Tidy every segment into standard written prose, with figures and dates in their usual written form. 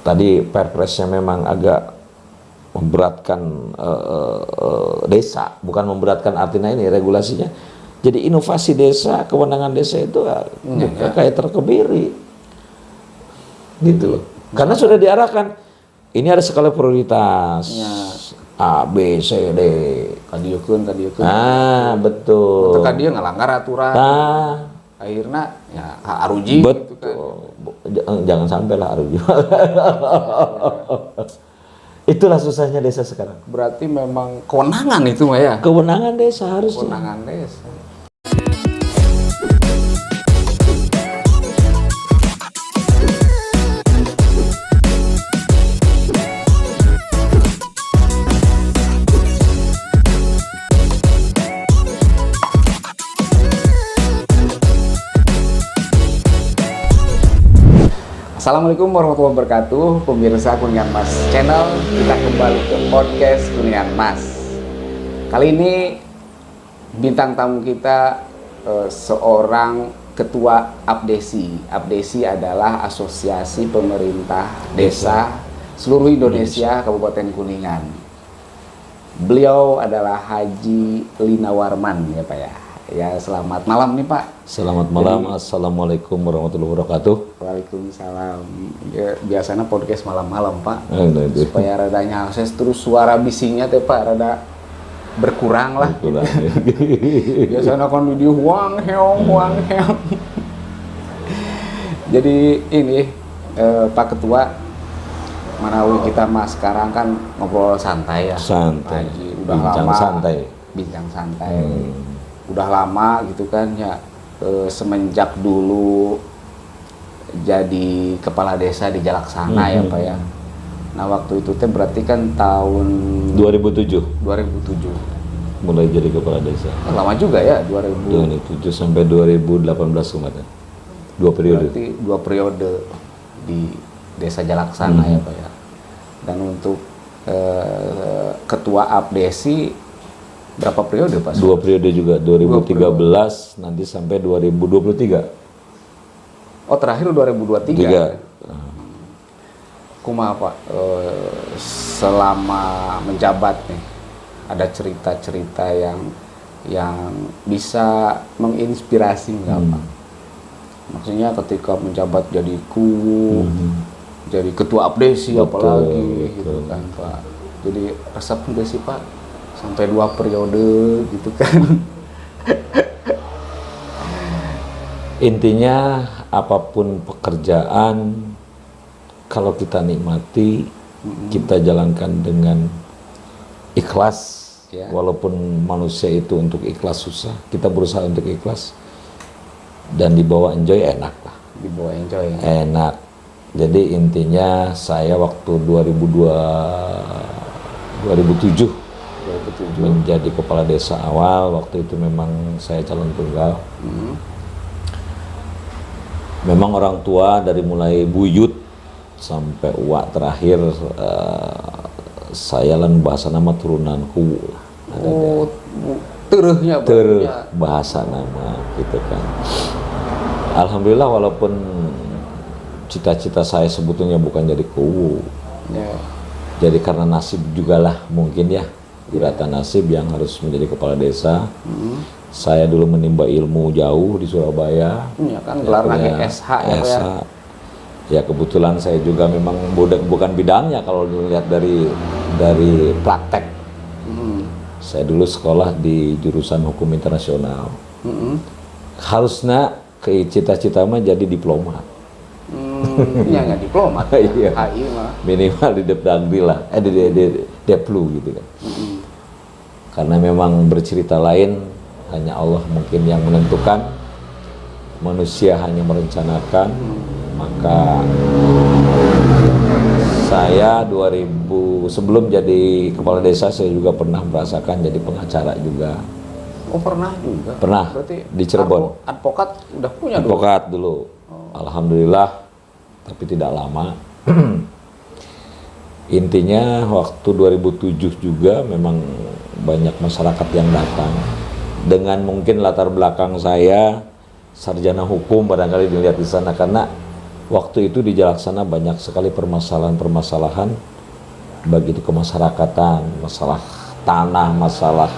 tadi perpresnya memang agak memberatkan desa, bukan memberatkan artinya ini regulasinya. Jadi inovasi desa, kewenangan desa itu kayak terkebiri, gitu loh. Karena sudah diarahkan, ini ada skala prioritas, A, B, C, D. Kadiekeun. Betul. Untuk dia ngelanggar aturan. Akhirnya ya aruji. Betul. Gitu kan. Jangan sampai lah aruji. Itulah susahnya desa sekarang. Berarti memang kewenangan itu mah ya. Kewenangan desa harusnya. Kewenangan desa. Assalamualaikum warahmatullahi wabarakatuh, pemirsa Kuningan Mas Channel. Kita kembali ke podcast Kuningan Mas. Kali ini bintang tamu kita seorang ketua APDESI. APDESI adalah Asosiasi Pemerintah Desa seluruh Indonesia Kabupaten Kuningan. Beliau adalah Haji Lina Warman ya Pak ya. Ya, selamat malam nih Pak. Selamat malam. Assalamualaikum warahmatullahi wabarakatuh. Waalaikumsalam. Ya, biasanya podcast malam-malam Pak. Supaya rada nyakses terus suara bisingnya teh Pak rada berkurang lah. Biasanya kan video huang heong. Jadi ini Pak Ketua, manawi kita mas sekarang kan ngobrol santai ya. Santai. Udah bincang lama. santai. Bincang santai. Udah lama gitu kan ya, semenjak dulu jadi kepala desa di Jalaksana ya Pak ya. Nah waktu itu teh berarti kan tahun 2007 mulai jadi kepala desa. Lama juga ya 2007 sampai 2018 kemarin. 2 periode. Berarti 2 periode di desa Jalaksana ya Pak ya. Dan untuk ketua APDESI berapa periode Pak? 2 periode juga, 2013 nanti sampai 2023. Oh terakhir 2023. Kumaha Pak, selama menjabat nih ada cerita-cerita yang bisa menginspirasi nggak Pak? Maksudnya ketika menjabat jadi jadi ketua APDESI apalagi gitu kan Pak. Jadi resep juga sih Pak sampai 2 periode gitu kan. Intinya apapun pekerjaan kalau kita nikmati, kita jalankan dengan ikhlas ya. Walaupun manusia itu untuk ikhlas susah, kita berusaha untuk ikhlas dan dibawa enjoy enak lah. Dibawa enjoy enak. Jadi intinya saya waktu 2007 menjadi kepala desa awal, waktu itu memang saya calon tunggal. Memang orang tua dari mulai buyut sampai uak terakhir, saya lan bahasa nama turunanku. Terehnya bahasa nama gitu kan. Alhamdulillah walaupun cita-cita saya sebetulnya bukan jadi kuwu. Jadi karena nasib juga lah mungkin ya. Dirata nasib yang harus menjadi kepala desa. Saya dulu menimba ilmu jauh di Surabaya. Ya kan gelar lagi SH ya. Ya kebetulan saya juga memang bukan bidangnya kalau dilihat dari praktek. Saya dulu sekolah di jurusan hukum internasional. Harusnya cita-cita mah jadi diplomat. Ya nggak diplomat. Iya. HI mah. Minimal di Depdagri lah, di Deplu gitu kan. Karena memang bercerita lain, hanya Allah mungkin yang menentukan, manusia hanya merencanakan. Maka saya sebelum jadi kepala desa saya juga pernah merasakan jadi pengacara juga. Oh pernah juga? Pernah. Berarti di Cirebon. Advokat udah punya advokat dulu. Alhamdulillah, tapi tidak lama. Intinya waktu 2007 juga memang banyak masyarakat yang datang dengan mungkin latar belakang saya sarjana hukum barangkali dilihat di sana, karena waktu itu di Jalaksana banyak sekali permasalahan-permasalahan begitu kemasyarakatan, masalah tanah, masalah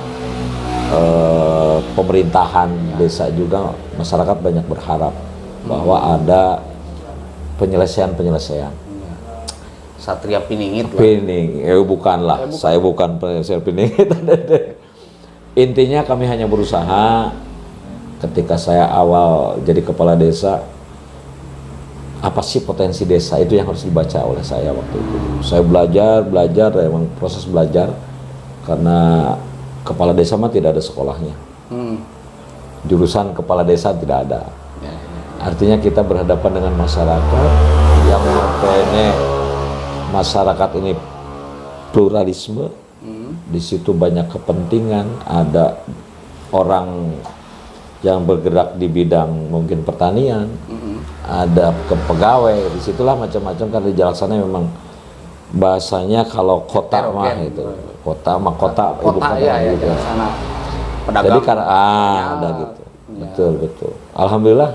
pemerintahan desa juga. Masyarakat banyak berharap bahwa ada penyelesaian. Satria Piningit lah. Bukanlah, saya bukan penyelesaian Piningit. Intinya kami hanya berusaha. Ketika saya awal jadi kepala desa, apa sih potensi desa, itu yang harus dibaca oleh saya waktu itu. Saya belajar, emang proses belajar, karena kepala desa mah tidak ada sekolahnya. Jurusan kepala desa tidak ada. Artinya kita berhadapan dengan masyarakat yang notabene masyarakat ini pluralisme. Di situ banyak kepentingan, ada orang yang bergerak di bidang mungkin pertanian, ada pegawai, disitulah macam-macam. Karena di Jalaksana memang bahasanya kalau kota mah itu kota ibu kota ya, gitu. Jalaksana pedagang. Jadi karena ada gitu. Betul. Alhamdulillah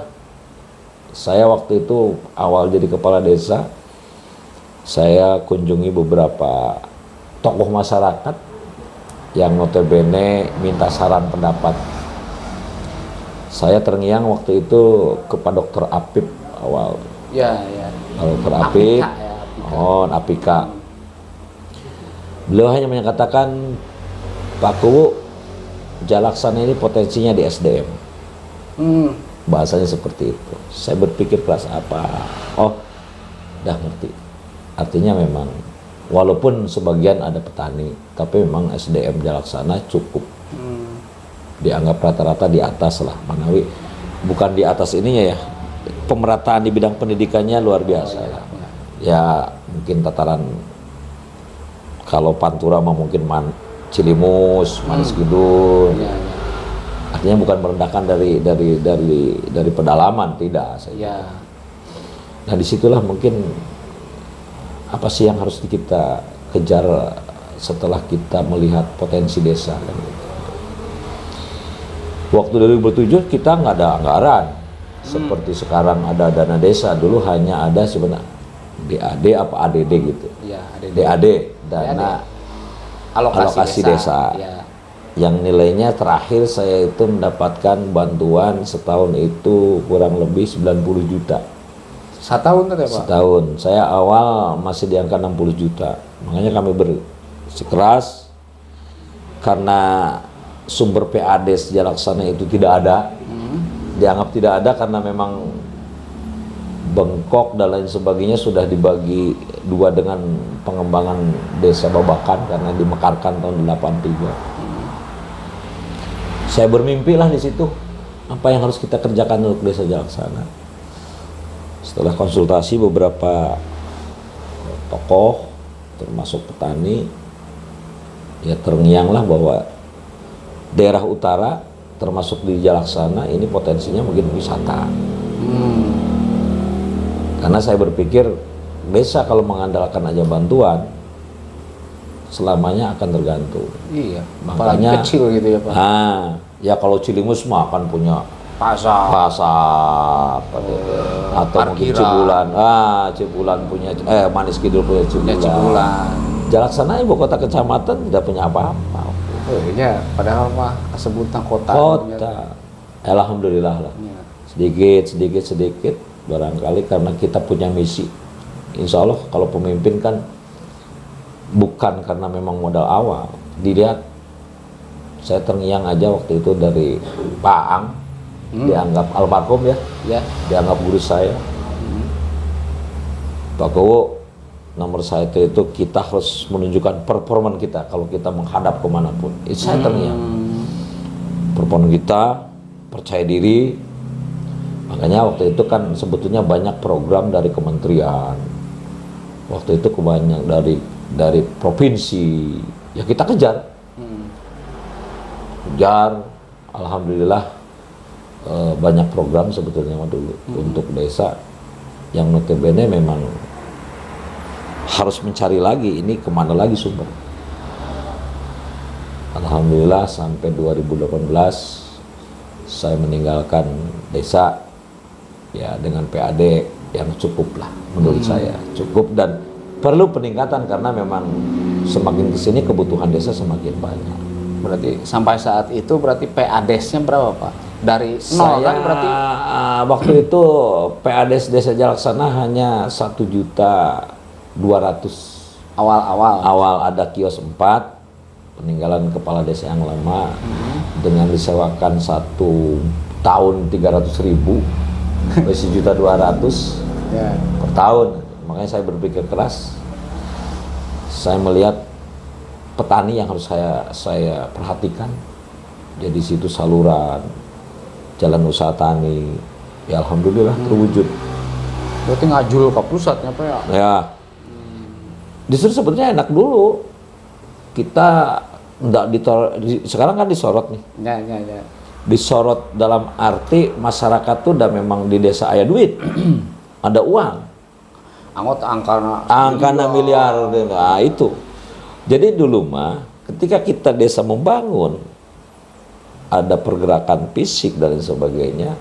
saya waktu itu awal jadi kepala desa, saya kunjungi beberapa tokoh masyarakat yang notabene minta saran pendapat. Saya terngiang waktu itu kepada Dr. Apip awal. Ya. Dr. Apip, Apika. Beliau hanya menyatakan, Pak Kuwu, Jalaksana ini potensinya di SDM. Bahasanya seperti itu. Saya berpikir kelas apa? Oh, udah ngerti. Artinya memang, walaupun sebagian ada petani, tapi memang SDM Jalaksana cukup. Dianggap rata-rata di atas lah, Manawi bukan di atas ininya ya, pemerataan di bidang pendidikannya luar biasa lah. Ya mungkin tataran kalau Pantura mah mungkin Cilimus, Manis Kidul. Artinya bukan merendahkan dari pedalaman, tidak saya. Nah disitulah mungkin apa sih yang harus kita kejar setelah kita melihat potensi desa kan. Waktu 2007 kita nggak ada anggaran seperti sekarang ada dana desa. Dulu hanya ada sebenarnya DAD apa ADD gitu. DAD, dana alokasi desa. Yang nilainya terakhir saya itu mendapatkan bantuan setahun itu kurang lebih 90 juta. Setahun tadi Pak? Setahun. Saya awal masih di angka 60 juta. Makanya kami bersikeras karena sumber PAD Jalaksana itu tidak ada, dianggap tidak ada karena memang bengkok dan lain sebagainya sudah dibagi dua dengan pengembangan desa Babakan karena dimekarkan tahun 83. Saya bermimpi lah di situ apa yang harus kita kerjakan untuk desa Jalaksana. Setelah konsultasi beberapa tokoh termasuk petani, ya terngianglah bahwa daerah utara termasuk di Jalaksana ini potensinya mungkin wisata. Karena saya berpikir desa kalau mengandalkan aja bantuan selamanya akan tergantung. Iya. Makanya kecil gitu ya Pak. Ya kalau Cilimus mah akan punya pasar atau mungkin Cibulan. Cibulan punya Manis Kidul punya Cibulan. Jalaksana ibu kota kecamatan tidak punya apa-apa. Iya, padahal mah sebutan kota. Alhamdulillah lah. Sedikit barangkali karena kita punya misi. Insya Allah kalau pemimpin kan bukan karena memang modal awal. Dilihat, saya terngiang aja waktu itu dari Pak Ang, dianggap almarhum ya, dianggap guru saya. Pak Kowo, nomor saya itu kita harus menunjukkan performan kita kalau kita menghadap kemanapun. Itu saya terngiang. Performan kita, percaya diri. Makanya waktu itu kan sebetulnya banyak program dari kementerian. Waktu itu kebanyak dari provinsi. Ya kita kejar. Alhamdulillah banyak program sebetulnya dulu untuk desa yang notabene memang harus mencari lagi ini kemana lagi sumber. Alhamdulillah sampai 2018 saya meninggalkan desa ya dengan PAD yang cukup lah menurut saya, cukup dan perlu peningkatan karena memang semakin kesini kebutuhan desa semakin banyak. Berarti sampai saat itu berarti PADES-nya berapa Pak? Dari nol kan berarti? Waktu itu PADES Desa Jalaksana hanya 1.200.000. Awal-awal. Awal ada kios 4, peninggalan kepala desa yang lama, dengan disewakan 1 tahun 300.000, 1.200.000 Ya. per tahun. Makanya saya berpikir keras. Saya melihat petani yang harus saya perhatikan. Jadi situ saluran, jalan usaha tani, ya alhamdulillah terwujud. Berarti ngajul ke pusatnya Pak ya? Ya, justru sebetulnya enak dulu. Kita sekarang kan disorot nih. Ya. Disorot dalam arti masyarakat tuh udah memang di desa aya duit, ada uang. Angkana miliar, nah itu. Jadi dulu mah ketika kita desa membangun, ada pergerakan fisik dan sebagainya,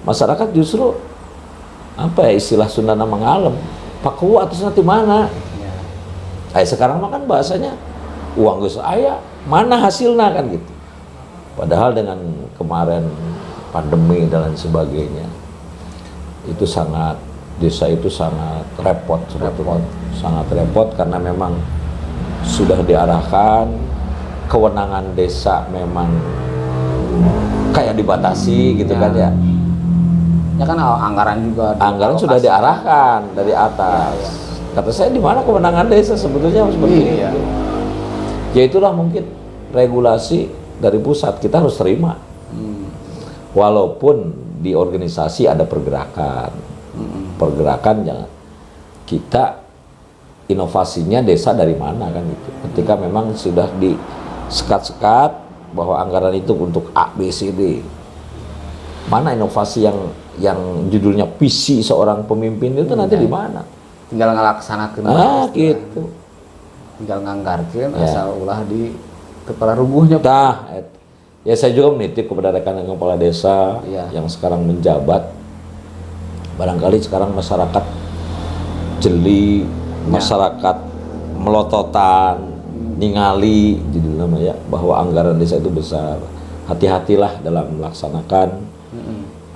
masyarakat justru apa ya istilah Sunda mengalem, paku atas nanti mana? Sekarang mah kan bahasanya uang geus aya, mana hasilnya kan gitu. Padahal dengan kemarin pandemi dan lain sebagainya, itu desa itu sangat repot karena memang sudah diarahkan kewenangan desa memang kayak dibatasi gitu kan ya. Ya kan anggaran juga. Anggaran sudah diarahkan dari atas. Kata saya di mana kewenangan desa sebetulnya seperti itu. Ya itulah mungkin regulasi dari pusat kita harus terima. Walaupun di organisasi ada pergerakan. Pergerakan jangan kita inovasinya desa dari mana kan gitu. Ketika memang sudah disekat-sekat bahwa anggaran itu untuk A, B, C, D. Mana inovasi yang judulnya visi seorang pemimpin itu nanti di mana? Tinggal ngelaksanakeun. Gitu. Tinggal nganggarkeun asal ulah di kepala rubuhnya. Ya saya juga menitip kepada rekan kepala desa yang sekarang menjabat. Barangkali sekarang masyarakat jeli, masyarakat melototan, ningali judul namanya bahwa anggaran desa itu besar. Hati-hatilah dalam melaksanakan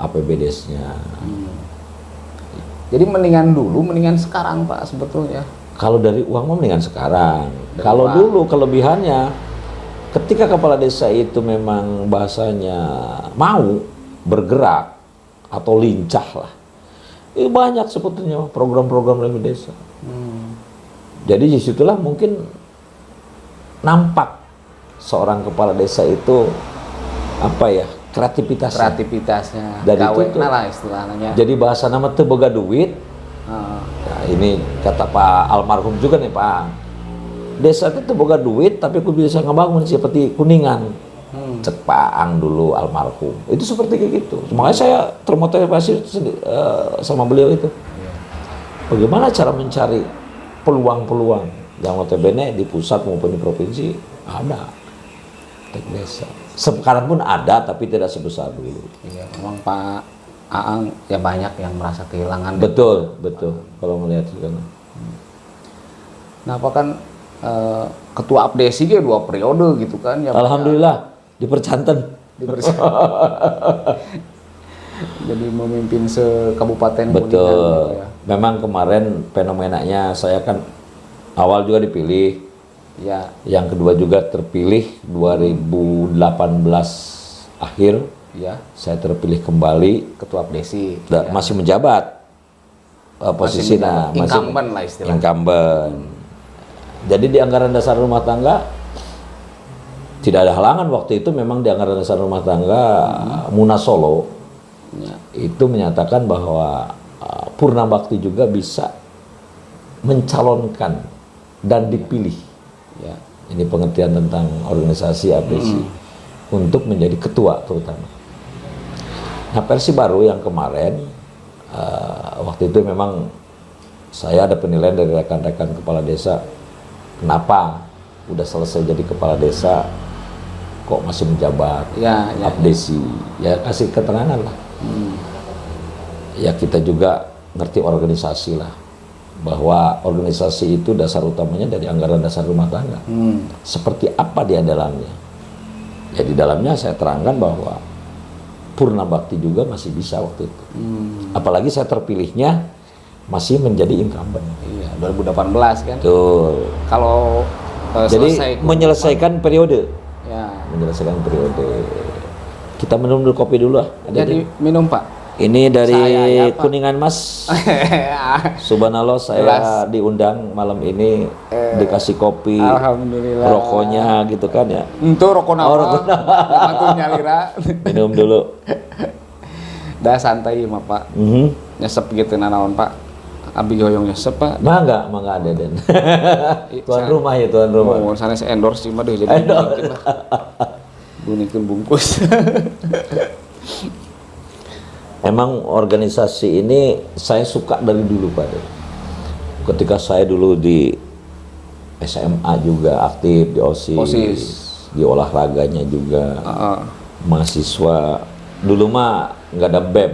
APBDes-nya. Jadi mendingan dulu, mendingan sekarang Pak sebetulnya. Kalau dari uang mah mendingan sekarang. Kalau dulu kelebihannya ketika kepala desa itu memang bahasanya mau bergerak atau lincah lah. Banyak sebetulnya program-program dari desa. Jadi disitulah mungkin nampak seorang kepala desa itu apa ya kreativitasnya dari itu lah istilahnya. Jadi bahasa nama teu boga duit. Nah, ini kata Pak almarhum juga nih Pak. Desa itu teu boga duit tapi aku bisa ngebangun seperti Kuningan. Cek Paang dulu almarhum. Itu seperti kayak gitu. Makanya saya termotivasi sama beliau itu. Bagaimana cara mencari peluang-peluang yang notabene di pusat maupun di provinsi ada tek desa. Sekarang pun ada tapi tidak sebesar dulu. Iya, memang Pak Aang ya banyak yang merasa kehilangan. Betul. Kalau melihat itu kan. Nah, apa kan ketua Abdesi dia 2 periode gitu kan ya. Alhamdulillah dipercanten. Jadi memimpin se-kabupaten Betul. Kuningan, ya. Memang kemarin fenomenanya saya kan awal juga dipilih. Ya. Yang kedua juga terpilih 2018 akhir. Ya. Saya terpilih kembali Ketua Abdesi. Masih menjabat posisi masih incumbent lah istilahnya. Incumbent. Jadi di anggaran dasar rumah tangga tidak ada halangan waktu itu. Memang di anggaran dasar rumah tangga Munas Solo itu menyatakan bahwa Purna Bakti juga bisa mencalonkan dan dipilih. Ya, ini pengertian tentang organisasi APC untuk menjadi ketua terutama. Nah, versi baru yang kemarin waktu itu memang saya ada penilaian dari rekan-rekan kepala desa. Kenapa udah selesai jadi kepala desa kok masih menjabat Abdesi? Ya kasih keterangan lah. Ya kita juga ngerti organisasi lah, bahwa organisasi itu dasar utamanya dari anggaran dasar rumah tangga. Seperti apa dia dalamnya? Ya di dalamnya saya terangkan bahwa Purna Bakti juga masih bisa waktu itu. Apalagi saya terpilihnya masih menjadi incumbent. Iya, 2018 kan. Tuh. Kalau jadi menyelesaikan periode. Ya. Menyelesaikan periode. Kita minum dulu kopi dulu lah. Jadi minum Pak. Ini dari Saya, ya, Pak. Kuningan Mas. Subhanallah saya diundang malam ini, dikasih kopi, Alhamdulillah. rokoknya gitu kan ya. Itu rokok Oh, rokok Matunya lira. Minum dulu. Dah santai mah Pak. Nyesep gitu nanaon Pak. Abi hoyong nyesep Pak. Mangga ada Den. Tuan rumah ya tuan rumah. Oh, sana saya endorse cuma deh jadi bunyikin lah. Bunyikin bungkus. Emang organisasi ini saya suka dari dulu Pak Den. Ketika saya dulu di SMA juga aktif di OSIS. Di olahraganya juga. Mahasiswa dulu mah nggak ada BEM.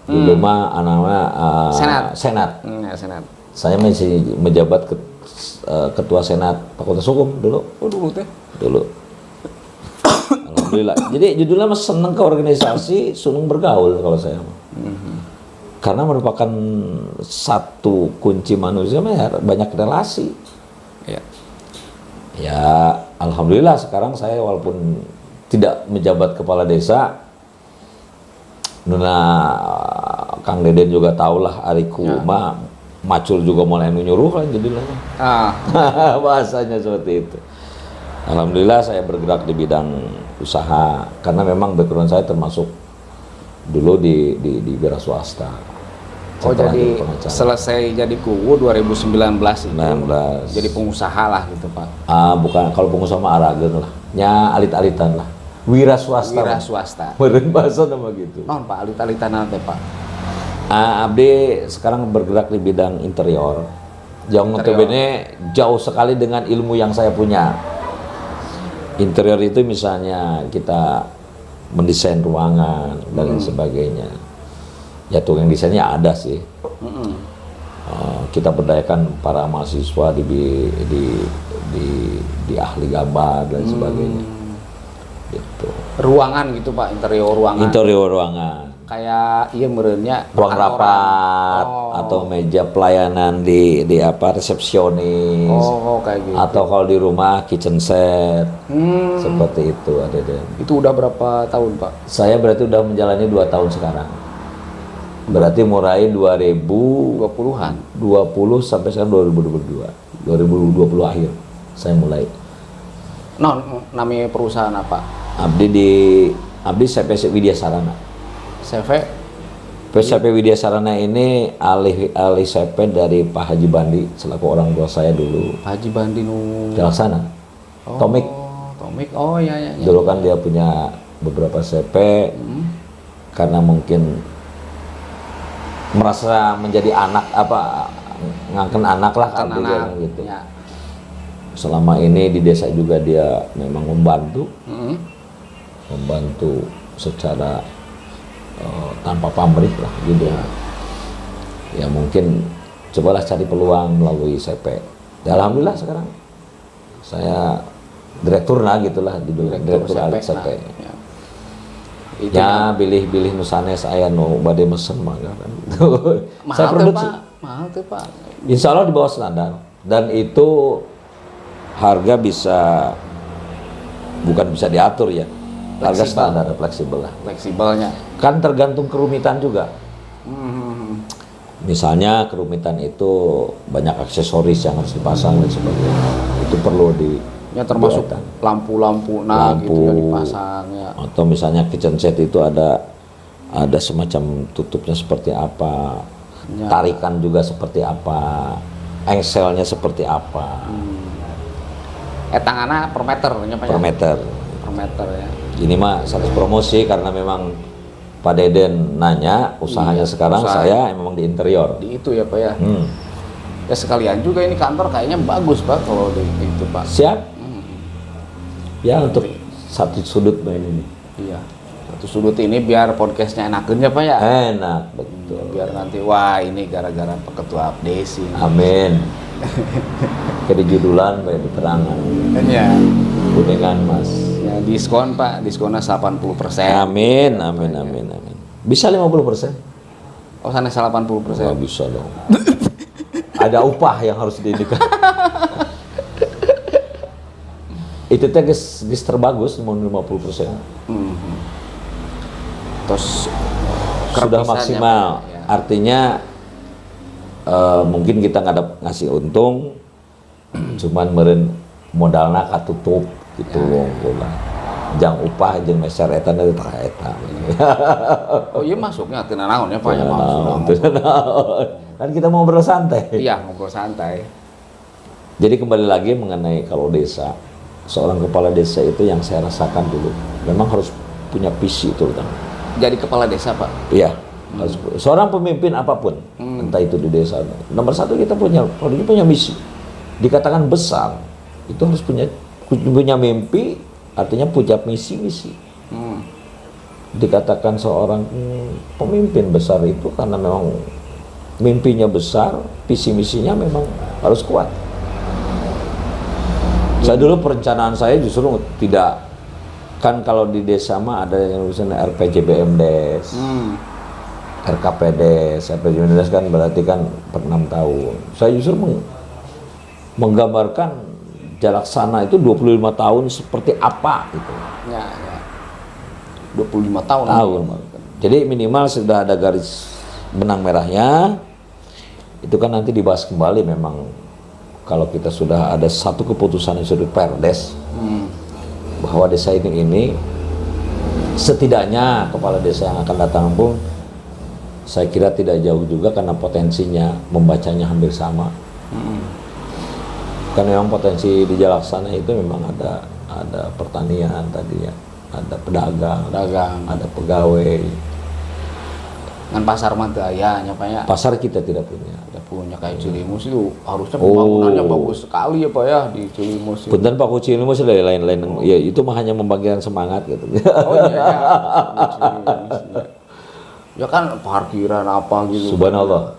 Dulu mah anaknya Senat. Ya, Senat. Saya masih menjabat ketua Senat Fakultas Hukum dulu. Oh, dulu teh. Dulu. Alhamdulillah. Jadi judulnya mas seneng ke organisasi, seneng bergaul kalau saya. Karena merupakan satu kunci manusia banyak relasi. Ya. Ya, alhamdulillah sekarang saya walaupun tidak menjabat kepala desa, Kang Deden juga tahulah Ariku mah macul juga mulai nyuruh kan jadilah. Bahasanya seperti itu. Alhamdulillah saya bergerak di bidang usaha karena memang background saya termasuk dulu di wira swasta. Oh jadi selesai jadi kuwu 2019 itu. 19. Jadi pengusaha lah gitu Pak. Bukan, kalau pengusaha mah arageun lah. Nya alit-alitan lah. Wira swasta. Wira swasta. Meureun bahasa nama gitu. Naon Pak alit-alitan nanti Pak? Abdi sekarang bergerak di bidang interior. Notabene jauh sekali dengan ilmu yang saya punya. Interior itu misalnya kita mendesain ruangan dan lain sebagainya. Ya tukang desainnya ada sih. Kita berdayakan para mahasiswa di ahli gambar dan sebagainya. Gitu. Ruangan gitu Pak, interior ruangan. Interior ruangan. Kayak iya merenya Ruang rapat atau meja pelayanan di resepsionis. Kayak gitu. Atau kalau di rumah kitchen set. Seperti itu ada Den. Itu udah berapa tahun Pak? Saya berarti udah menjalani 2 tahun sekarang. Berarti mulai 2020-an. 20 sampai sekarang 2022. 2020 akhir saya mulai. Namanya perusahaan apa? Abdi CP Widya Sarana. CV? CP Widya Sarana ini alih CP dari Pak Haji Bandi selaku orang tua saya dulu. Pak Haji Bandi Jalaksana. Tomik. Oh ya. Dulu kan dia punya beberapa CP karena mungkin merasa menjadi anak ngangken anak lah kan gitu. Ya. Selama ini di desa juga dia memang membantu secara tanpa pamrih lah gitu. Ya mungkin cobalah cari peluang melalui CP. Ya, alhamdulillah sekarang saya direktur gitulah di direktur CP. Ya bilih nusane saya bade mesen mah kan. Saya produksi. Mahal tuh Pak. Insya Allah di bawah standar dan itu harga bukan bisa diatur ya. Harga standar fleksibel lah. Fleksibelnya. Kan tergantung kerumitan juga. Misalnya kerumitan itu banyak aksesoris yang harus dipasang dan sebagainya. Itu perlu termasuk lampu-lampu gitu yang dipasang ya. Atau misalnya kitchen set itu ada semacam tutupnya seperti apa. Tarikan juga seperti apa. Engselnya seperti apa. Tangannya per meter per meter. Per meter ya. Ini mah satu promosi karena memang Pak Deden nanya usahanya sekarang saya memang di interior. Di itu ya Pak ya. Ya sekalian juga ini kantor kayaknya bagus Pak kalau di itu Pak. Siap. Ya untuk satu sudut main ini. Iya. Satu sudut ini biar podcastnya enakeun ya Pak ya. Enak, betul. Biar nanti wah ini gara-gara Pak Ketua Abdesi. Amin. Jadi judulan banyak diterangan. Ya. Kuningan Mas. Ya diskon Pak, diskonnya 80%. Amin, amin, amin, amin. Bisa 50%? Oh sana 80%. Nggak bisa dong. Ada upah yang harus diindikan. Itu teh geus terbagus mau 50%. Terus Sudah maksimal. Pak, ya. Artinya mungkin kita ngasih untung, cuman meureun modalna katutup gitu loh. Jang upah jeung meser eta dari tah eta. Oh iya masuknya teu naon ya Pak ya Kan kita mau bersantai. Iya ngobrol santai. Jadi kembali lagi mengenai kalau desa, seorang kepala desa itu yang saya rasakan dulu, memang harus punya visi terutama. Jadi kepala desa Pak. Iya. Seorang pemimpin apapun, entah itu di desa. Nomor satu kita punya misi. Dikatakan besar, itu harus punya mimpi, artinya punya misi. Dikatakan seorang pemimpin besar itu karena memang mimpinya besar, visi misinya memang harus kuat. Saya dulu perencanaan saya justru tidak, kan kalau di desa mah ada yang misalnya RPJBMdes, RKPDes, RPJBMdes kan berarti kan per 6 tahun. Saya justru menggambarkan Jalaksana itu 25 tahun seperti apa gitu. Ya. 25 tahun. Jadi minimal sudah ada garis benang merahnya. Itu kan nanti dibahas kembali memang kalau kita sudah ada satu keputusan yang sudah Perdes bahwa desa ini setidaknya kepala desa yang akan datang pun saya kira tidak jauh juga karena potensinya membacanya hampir sama. Karena memang potensi di Jalaksana itu memang ada pertanian tadi ya, ada pedagang, ada pegawai. Kan pasar mah teu aya nya Pak ya. Pasar kita tidak punya. Tidak punya kayak Cilimus itu harusnya pembangunannya bagus sekali ya Pak ya di Cilimus. Punten Pak Cilimus lain-lain. Ya itu mah hanya membagikan semangat gitu. Oh iya. Ya kan parkiran apa gitu. Subhanallah.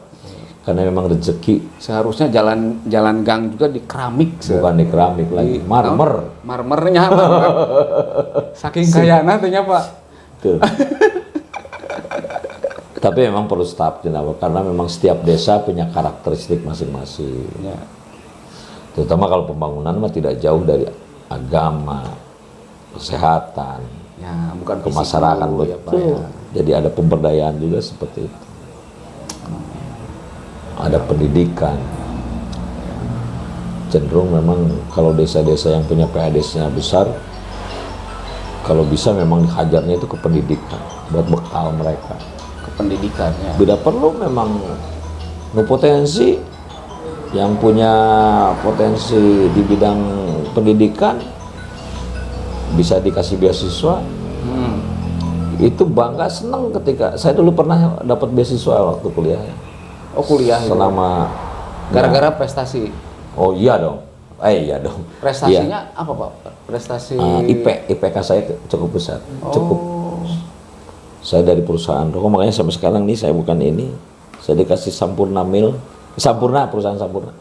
Karena memang rezeki. Seharusnya jalan gang juga di keramik. Bukan di keramik lagi, marmer. Marmernya marmer. Saking kayana teh nya Pak. Tuh. Tapi memang perlu staf karena memang setiap desa punya karakteristik masing-masing. Ya. Terutama kalau pembangunan mah tidak jauh dari agama, kesehatan, Ya, bukan kemasyarakatan fisik ya, Pak, ya. Jadi ada pemberdayaan juga seperti itu. Ada pendidikan. Cenderung memang kalau desa-desa yang punya PADS-nya besar, kalau bisa memang hajarnya itu ke pendidikan buat bekal mereka. Pendidikannya. Tidak perlu memang potensi yang punya potensi di bidang pendidikan bisa dikasih beasiswa. Itu bangga, senang ketika saya dulu pernah dapat beasiswa waktu kuliah. Oh kuliah selama gara-gara prestasi. Oh iya dong. Iya dong. Prestasinya apa Pak? Prestasi IPK saya cukup besar. Cukup. Saya dari perusahaan rokok, makanya sampai sekarang nih saya bukan ini. Saya dikasih Sampurna perusahaan Sampurna.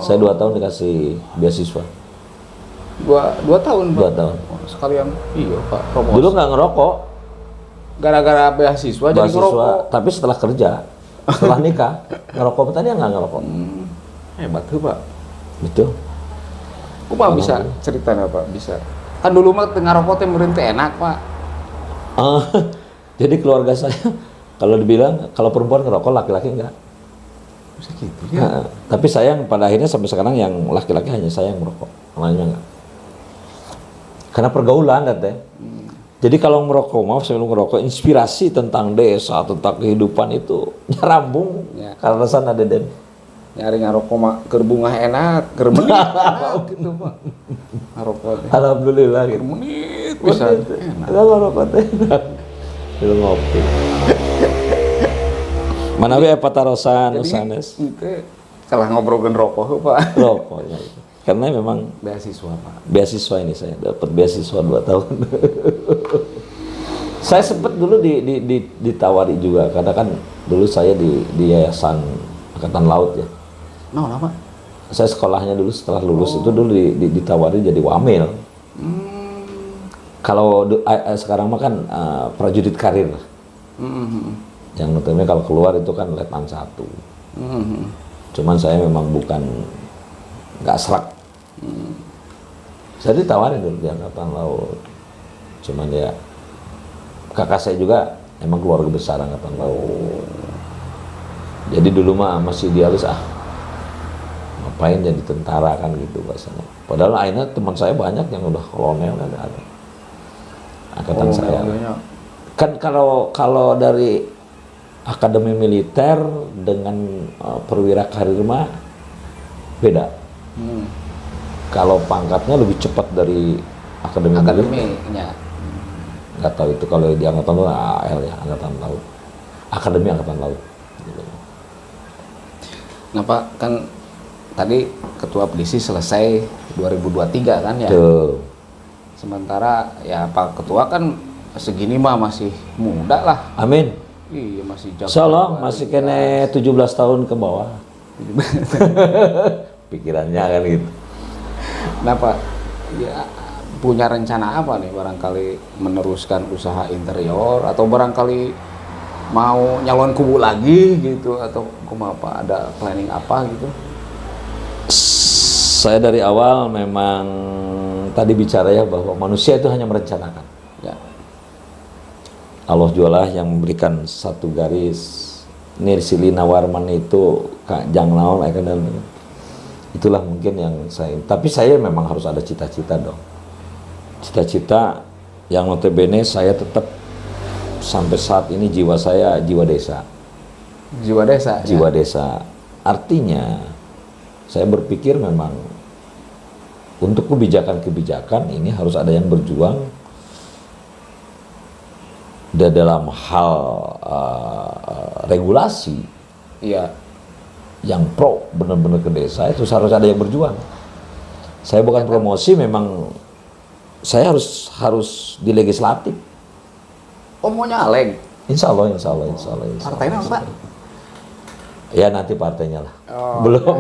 Saya 2 tahun dikasih beasiswa. 2 tahun Pak? 2 tahun. Sekalian, iya Pak, promosi. Dulu nggak ngerokok. Gara-gara beasiswa jadi ngerokok. Tapi setelah kerja, setelah nikah, ngerokok tadi nggak ngerokok. Hebat tuh Pak. Betul. Kok Pak bisa ceritanya Pak? Bisa. Kan dulu mah ngerokok teh meureun teh enak Pak. Jadi keluarga saya kalau dibilang kalau perempuan ngerokok, laki-laki enggak. Bisa gitu ya. Tapi sayang pada akhirnya sampai sekarang yang laki-laki hanya saya yang merokok, lainnya enggak. Karena pergaulan teh. Jadi kalau merokok, sebelum ngerokok, inspirasi tentang desa, tentang kehidupan itu nyarambung Ya. karena sana Deden. Nyari ngerokok mah keur bungah enak, keur menit enak gitu Pak. Ngerokok teh. Alhamdulillah gitu. Keur menit bisa enak. Enggak ngerokok teh. Dulu ngopi. Mana we patarosan usanes. Itu kalah ngobrolkeun rokok Pak. Rokoknya itu. Karena memang Beasiswa Pak. beasiswa ini saya dapat beasiswa 2 tahun. Saya sempat dulu ditawari juga, karena kan dulu saya di Yayasan Angkatan Laut ya. No, apa? Saya sekolahnya dulu setelah lulus itu dulu ditawari jadi wamil. Kalau sekarang mah kan prajurit karir. Yang notabene kalau keluar itu kan letnan 1. Cuman saya memang bukan, nggak serak. Saya ditawarin dulu di Angkatan Laut. Cuman ya kakak saya juga emang keluarga besar Angkatan Laut. Jadi dulu mah masih idealis, ngapain jadi tentara kan gitu bahasanya. Padahal akhirnya teman saya banyak yang udah kolonel kan ada. Angkatan saya. Kan kalau dari akademi militer dengan perwira karir mah beda. Kalau pangkatnya lebih cepat dari akademi militer. Nggak tahu itu kalau di Angkatan Laut AL ya, Angkatan Laut. Akademi Angkatan Laut. Gitu. Nah Pak, kan tadi Ketua Pedisi selesai 2023 kan ya? Tuh. Sementara ya Pak Ketua kan segini mah masih muda lah. Amin. Iya masih jago. Insyaallah masih kene 17 tahun ke bawah. Pikirannya kan gitu. Nah Pak, ya punya rencana apa nih, barangkali meneruskan usaha interior atau barangkali mau nyalon kubu lagi gitu, atau apa, ada planning apa gitu? Saya dari awal memang tadi bicara ya bahwa manusia itu hanya merencanakan. Ya. Allah jualah yang memberikan satu garis. Nirsilina Warman itu Kak Jangnaon itulah mungkin yang saya. Tapi saya memang harus ada cita-cita dong. Cita-cita yang notabene saya tetap sampai saat ini jiwa saya jiwa desa. Jiwa desa. Jiwa ya? desa. Artinya saya berpikir memang untuk kebijakan-kebijakan ini harus ada yang berjuang dalam hal regulasi. Iya. Yang pro benar-benar ke desa itu harus ada yang berjuang. Saya bukan promosi, memang saya harus di legislatif. Oh mau nyalek? Insya Allah. Partainya apa? Ya nanti partainya lah. Oh, belum.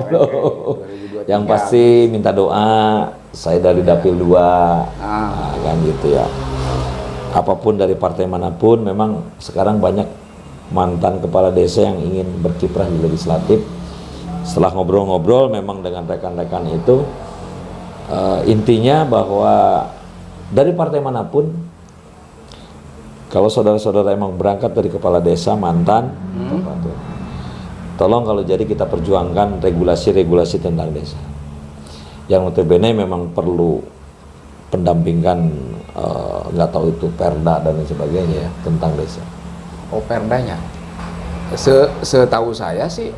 Yang pasti minta doa. Saya dari Dapil 2, nah, kan gitu ya. Apapun dari partai manapun, memang sekarang banyak mantan kepala desa yang ingin berkiprah di legislatif. Setelah ngobrol-ngobrol memang dengan rekan-rekan itu, intinya bahwa dari partai manapun, kalau saudara-saudara emang berangkat dari kepala desa mantan, tolong kalau jadi kita perjuangkan regulasi-regulasi tentang desa. Yang notabene memang perlu pendampingan, nggak tahu itu perda dan lain sebagainya ya, tentang desa. Oh perdanya? Setahu saya sih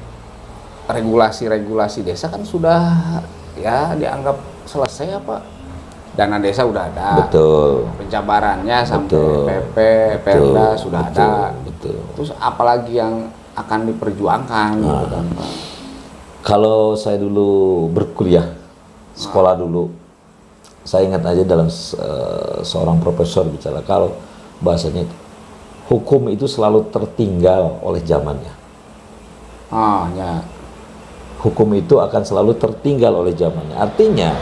regulasi-regulasi desa kan sudah ya dianggap selesai apa? Dana desa udah ada. Betul. Penjabarannya sampai Betul. PP, Perda sudah ada. Betul. Terus apalagi yang akan diperjuangkan? Gitu kan, Pak? Kalau saya dulu berkuliah, sekolah dulu, saya ingat aja dalam seorang profesor bicara kalau bahasanya itu, hukum itu selalu tertinggal oleh zamannya. Ya. Hukum itu akan selalu tertinggal oleh zamannya. Artinya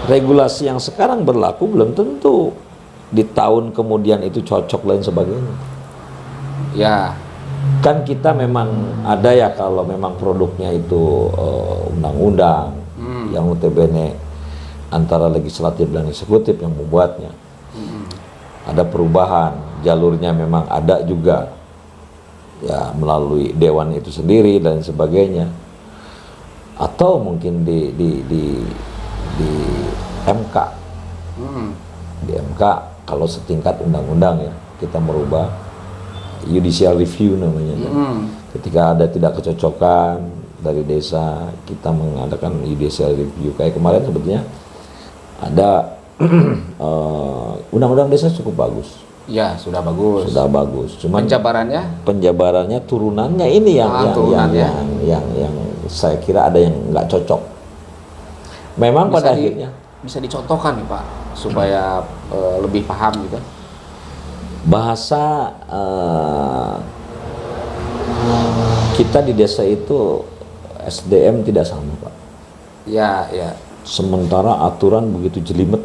regulasi yang sekarang berlaku belum tentu di tahun kemudian itu cocok dan sebagainya. Ya. Kan kita memang ada ya kalau memang produknya itu undang-undang yang notabene antara legislatif dan eksekutif yang membuatnya. Ada perubahan, jalurnya memang ada juga ya melalui dewan itu sendiri dan sebagainya. Atau mungkin di MK. Di MK kalau setingkat undang-undang ya, kita merubah judicial review namanya. Ketika ada tidak kecocokan dari desa, kita mengadakan judicial review. Kayak kemarin sebetulnya ada undang-undang desa cukup bagus. Ya, sudah bagus. Sudah bagus. Cuman penjabarannya turunannya ini yang saya kira ada yang nggak cocok. Memang pada akhirnya bisa dicontohkan nih Pak supaya lebih paham gitu. Bahasa kita di desa itu SDM tidak sama, Pak. Ya, ya. Sementara aturan begitu jelimet.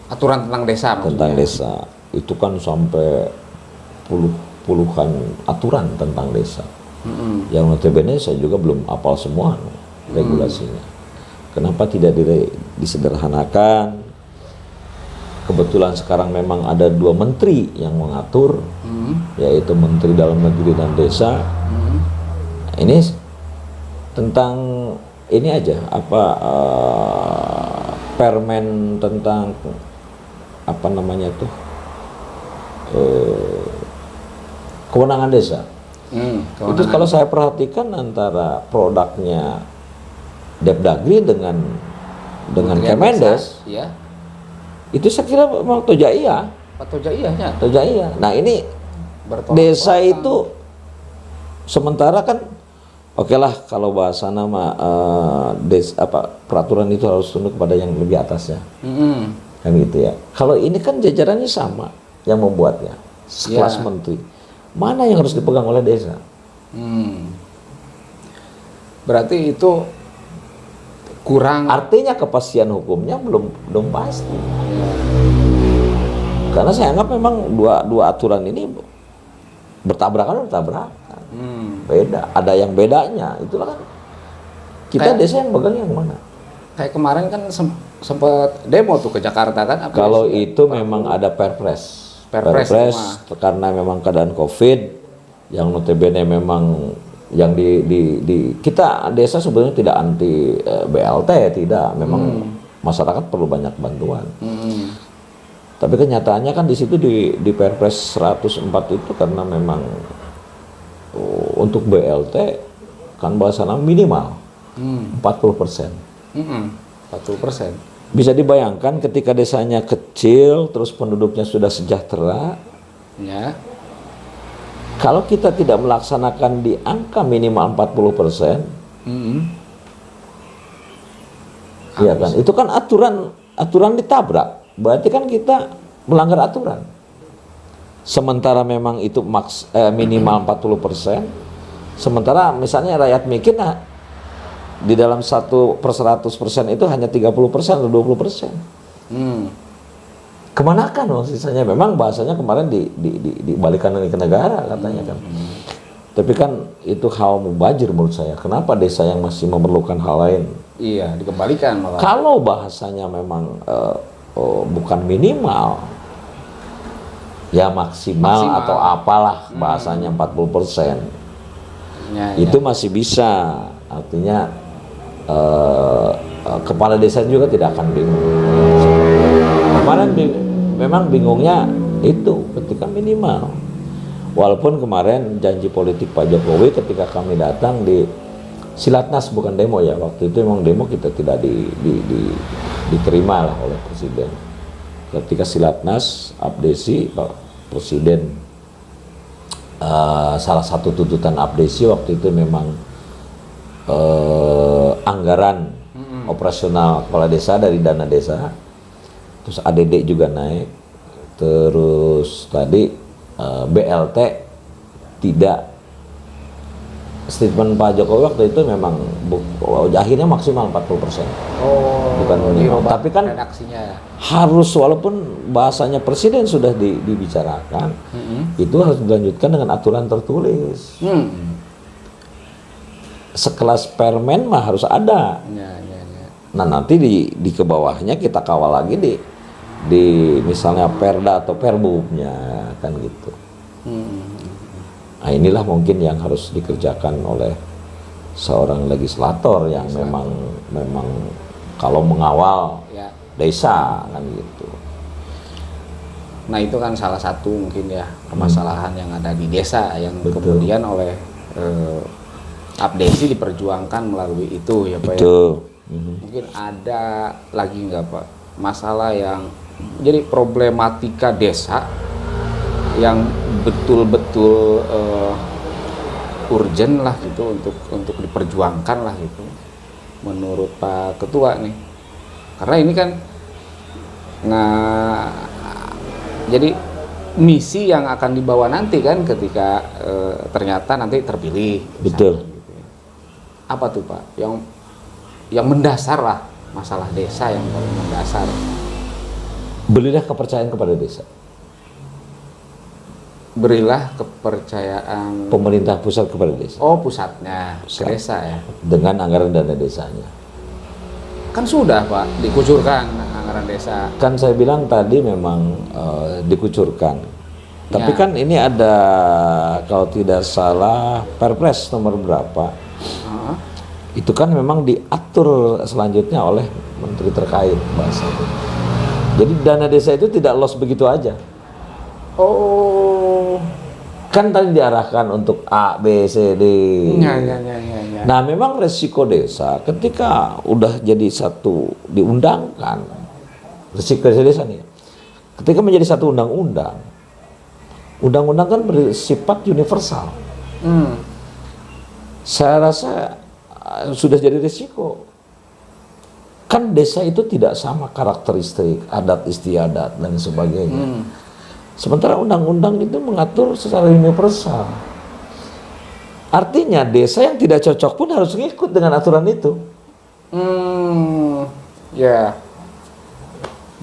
Aturan tentang desa maksudnya. Tentang desa itu kan sampai puluhan aturan tentang desa. Yang notabene saya juga belum hafal semua regulasinya. Kenapa tidak disederhanakan? Kebetulan sekarang memang ada 2 menteri yang mengatur, yaitu Menteri Dalam Negeri dan Desa. Ini tentang ini aja permen tentang apa namanya tuh kewenangan desa. Itu kalau saya perhatikan antara produknya Depdagri dengan Kemendes, ya. itu saya kira memang tojaiyah. Tojaiyahnya. Tojaiyah. Nah ini desa itu sementara kan oke lah kalau bahasa nama peraturan itu harus tunduk kepada yang lebih atasnya. Kan gitu ya. Kalau ini kan jajarannya sama yang membuatnya, sekelas menteri. Mana yang harus dipegang oleh desa? Berarti itu kurang. Artinya kepastian hukumnya belum pasti. Karena saya anggap memang dua aturan ini bertabrakan. Beda, ada yang bedanya. Itulah kan kita desa yang pegang yang mana? Kayak kemarin kan sempat demo tuh ke Jakarta kan? Kalau itu memang ada perpres karena memang keadaan COVID yang notabene memang yang di kita desa sebenarnya tidak anti BLT, tidak, memang masyarakat perlu banyak bantuan. Tapi kenyataannya kan di situ di Perpres 104 itu karena memang untuk BLT kan bahasanya minimal 40%. 40%. Bisa dibayangkan ketika desanya kecil, terus penduduknya sudah sejahtera. Ya. Kalau kita tidak melaksanakan di angka minimal 40%, iya kan? Itu kan aturan ditabrak. Berarti kan kita melanggar aturan. Sementara memang itu minimal 40%. Sementara misalnya rakyat miskin di dalam 1/100% itu hanya 30% atau 20%. Kemanakan sisanya? Memang bahasanya kemarin dibalikan ke negara katanya kan. Tapi kan itu hal mubazir menurut saya. Kenapa desa yang masih memerlukan hal lain? Iya, dikembalikan malah. Kalau bahasanya memang bukan minimal, ya maksimal atau apalah bahasanya 40%. Itu masih bisa. Artinya kepala desa juga tidak akan bingung. Kemarin memang bingungnya itu ketika minimal. Walaupun kemarin janji politik Pak Jokowi ketika kami datang di Silatnas, bukan demo ya, waktu itu memang demo kita tidak diterima lah oleh Presiden. Ketika Silatnas, abdesi Pak Presiden, salah satu tuntutan abdesi waktu itu memang anggaran operasional kepala desa dari dana desa, terus ADD juga naik, terus tadi BLT tidak. Statement Pak Jokowi waktu itu memang akhirnya maksimal 40%. Bukan minimal. Tapi kan harus, walaupun bahasanya Presiden sudah dibicarakan, itu harus dilanjutkan dengan aturan tertulis. Sekelas permen mah harus ada. Nah nanti di kebawahnya kita kawal lagi di misalnya perda atau perbubnya kan gitu. Nah inilah mungkin yang harus dikerjakan oleh seorang legislator yang memang kalau mengawal desa kan gitu. Nah itu kan salah satu mungkin ya permasalahan yang ada di desa yang kemudian oleh abdesi diperjuangkan melalui itu ya Pak. Mungkin ada lagi nggak Pak masalah yang jadi problematika desa yang betul-betul urgent lah gitu untuk diperjuangkan lah gitu menurut Pak Ketua nih, karena ini kan Jadi misi yang akan dibawa nanti kan ketika ternyata nanti terpilih. Betul. Gitu. Apa tuh Pak? Yang mendasar lah masalah desa yang paling mendasar. Berilah kepercayaan kepada desa. Berilah kepercayaan Pemerintah pusat kepada desa. Oh, pusatnya ke desa ya. Dengan anggaran dana desanya. Kan sudah Pak dikucurkan anggaran desa. Kan saya bilang tadi memang dikucurkan. Tapi Ya. kan ini ada kalau tidak salah Perpres nomor berapa? Heeh. Itu kan memang diatur selanjutnya oleh menteri terkait bahasanya. Jadi dana desa itu tidak loss begitu aja. Oh. Kan tadi diarahkan untuk A, B, C, D. Ya. Nah, memang resiko desa ketika udah jadi satu diundangkan, resiko desa nih, ketika menjadi satu undang-undang kan bersifat universal. Saya rasa sudah jadi resiko. Kan desa itu tidak sama karakteristik, adat istiadat dan sebagainya. Sementara undang-undang itu mengatur secara universal. Artinya desa yang tidak cocok pun harus ngikut dengan aturan itu. Ya.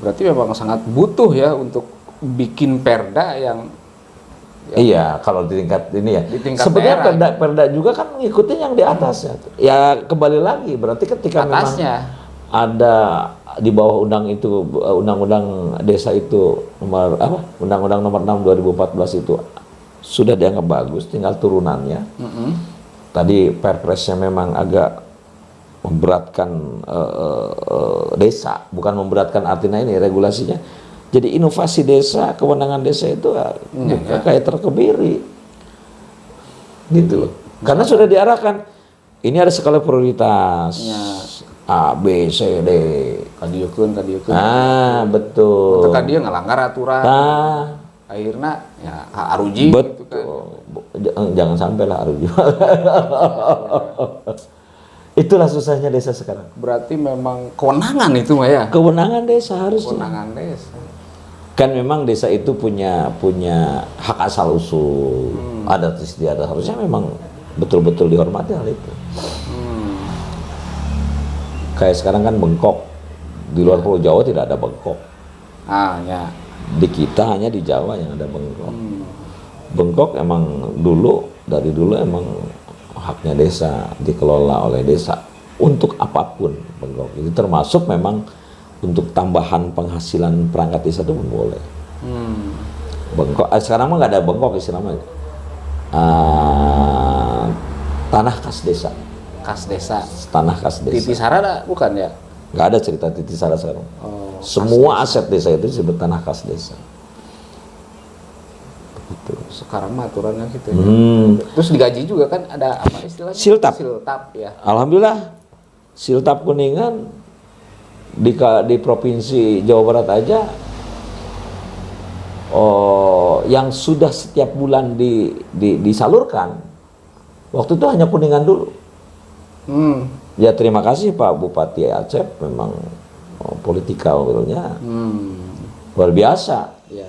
Berarti memang sangat butuh ya untuk bikin perda yang Iya, kalau di tingkat ini ya. Di tingkat sebenarnya daerah. perda juga kan ngikutin yang di atasnya. Ya kembali lagi, berarti ketika atasnya. memang ada di bawah undang-undang desa itu nomor apa? Undang-undang nomor 6 2014 itu sudah dianggap bagus, tinggal turunannya. Tadi Perpresnya memang agak memberatkan desa, bukan memberatkan artinya ini regulasinya. Jadi inovasi desa, kewenangan desa itu kayak terkebiri, gitu loh. Karena sudah diarahkan, ini ada skala prioritas. A, B, C, D. Kadieukeun. Ah, betul. Untuk dia ngelanggar aturan. Nah, Akhirnya ya aruji betul. gitu kan. Jangan sampai lah aruji. Itulah susahnya desa sekarang. Berarti memang kewenangan itu Mbak ya. Kewenangan desa harusnya. Kewenangan desa. Kan memang desa itu punya hak asal usul, adat istiadat, harusnya memang betul-betul dihormati hal itu. Kayak sekarang kan bengkok, di luar Pulau Jawa tidak ada bengkok. Ya. Di kita hanya di Jawa yang ada bengkok. Bengkok emang dari dulu emang haknya desa, dikelola oleh desa untuk apapun bengkok. Itu termasuk memang untuk tambahan penghasilan perangkat desa itu pun boleh. Bengkok, sekarang mah nggak ada bengkok istilahnya. Tanah kas desa. Kas desa. Tanah kas desa. Titi Sarada bukan ya? Nggak ada cerita Titi Sara sekarang. Oh, semua aset desa itu disebut tanah kas desa. Begitu. Sekarang mah aturannya gitu ya. Terus digaji juga kan ada apa istilahnya? Siltap. Siltap ya. Alhamdulillah, Siltap Kuningan di provinsi Jawa Barat aja, yang sudah setiap bulan disalurkan. Waktu itu hanya Kuningan dulu. Ya terima kasih Pak Bupati Acep, memang politikalnya luar biasa. Ya.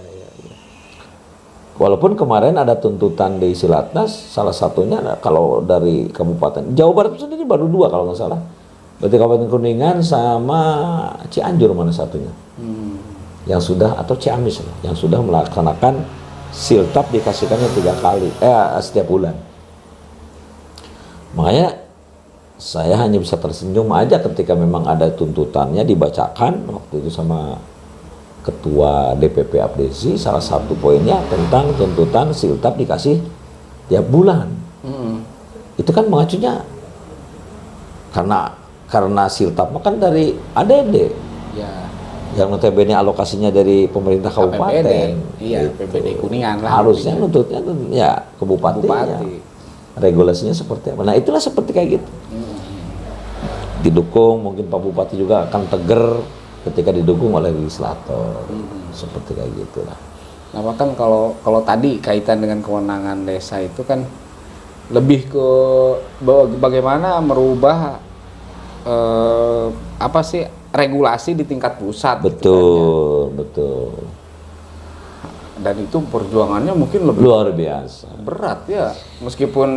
Walaupun kemarin ada tuntutan di Silatnas, salah satunya kalau dari Kabupaten Jawa Barat sendiri baru 2 kalau nggak salah. Berarti Kabupaten Kuningan sama Cianjur mana satunya? Yang sudah, atau Ciamis yang sudah melaksanakan siltap dikasihkannya 3 kali setiap bulan. Makanya saya hanya bisa tersenyum aja ketika memang ada tuntutannya dibacakan waktu itu sama Ketua DPP Abdesi, salah satu poinnya tentang tuntutan siltap dikasih tiap bulan. Itu kan mengacunya karena siltap kan dari ADD. Ya. Yang notabene alokasinya dari pemerintah kabupaten. Iya, gitu. PPD Kuningan lah. Harusnya nuntutnya ya ke bupatinya. Regulasinya seperti apa? Nah, itulah seperti kayak gitu. Didukung, mungkin Pak Bupati juga akan tegar ketika didukung oleh legislator. Seperti kayak gitulah. Nah, bahkan kalau tadi kaitan dengan kewenangan desa itu kan lebih ke bagaimana merubah regulasi di tingkat pusat. Betul, betul. Dan itu perjuangannya mungkin lebih luar biasa. berat ya, meskipun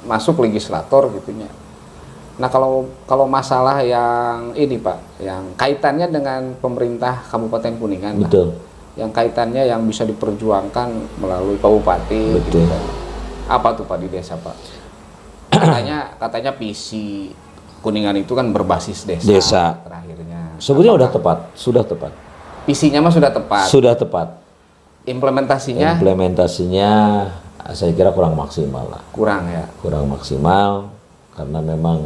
masuk legislator gitunya. Nah kalau masalah yang ini Pak, yang kaitannya dengan pemerintah Kabupaten Kuningan, Betul. Pak, yang kaitannya yang bisa diperjuangkan melalui Kabupaten, gitu kan. Apa tuh Pak di desa Pak? Katanya visi Kuningan itu kan berbasis desa. Terakhirnya. Sebetulnya sudah tepat. Visinya mah sudah tepat. Sudah tepat. Implementasinya saya kira kurang maksimal lah. kurang ya. Kurang maksimal karena memang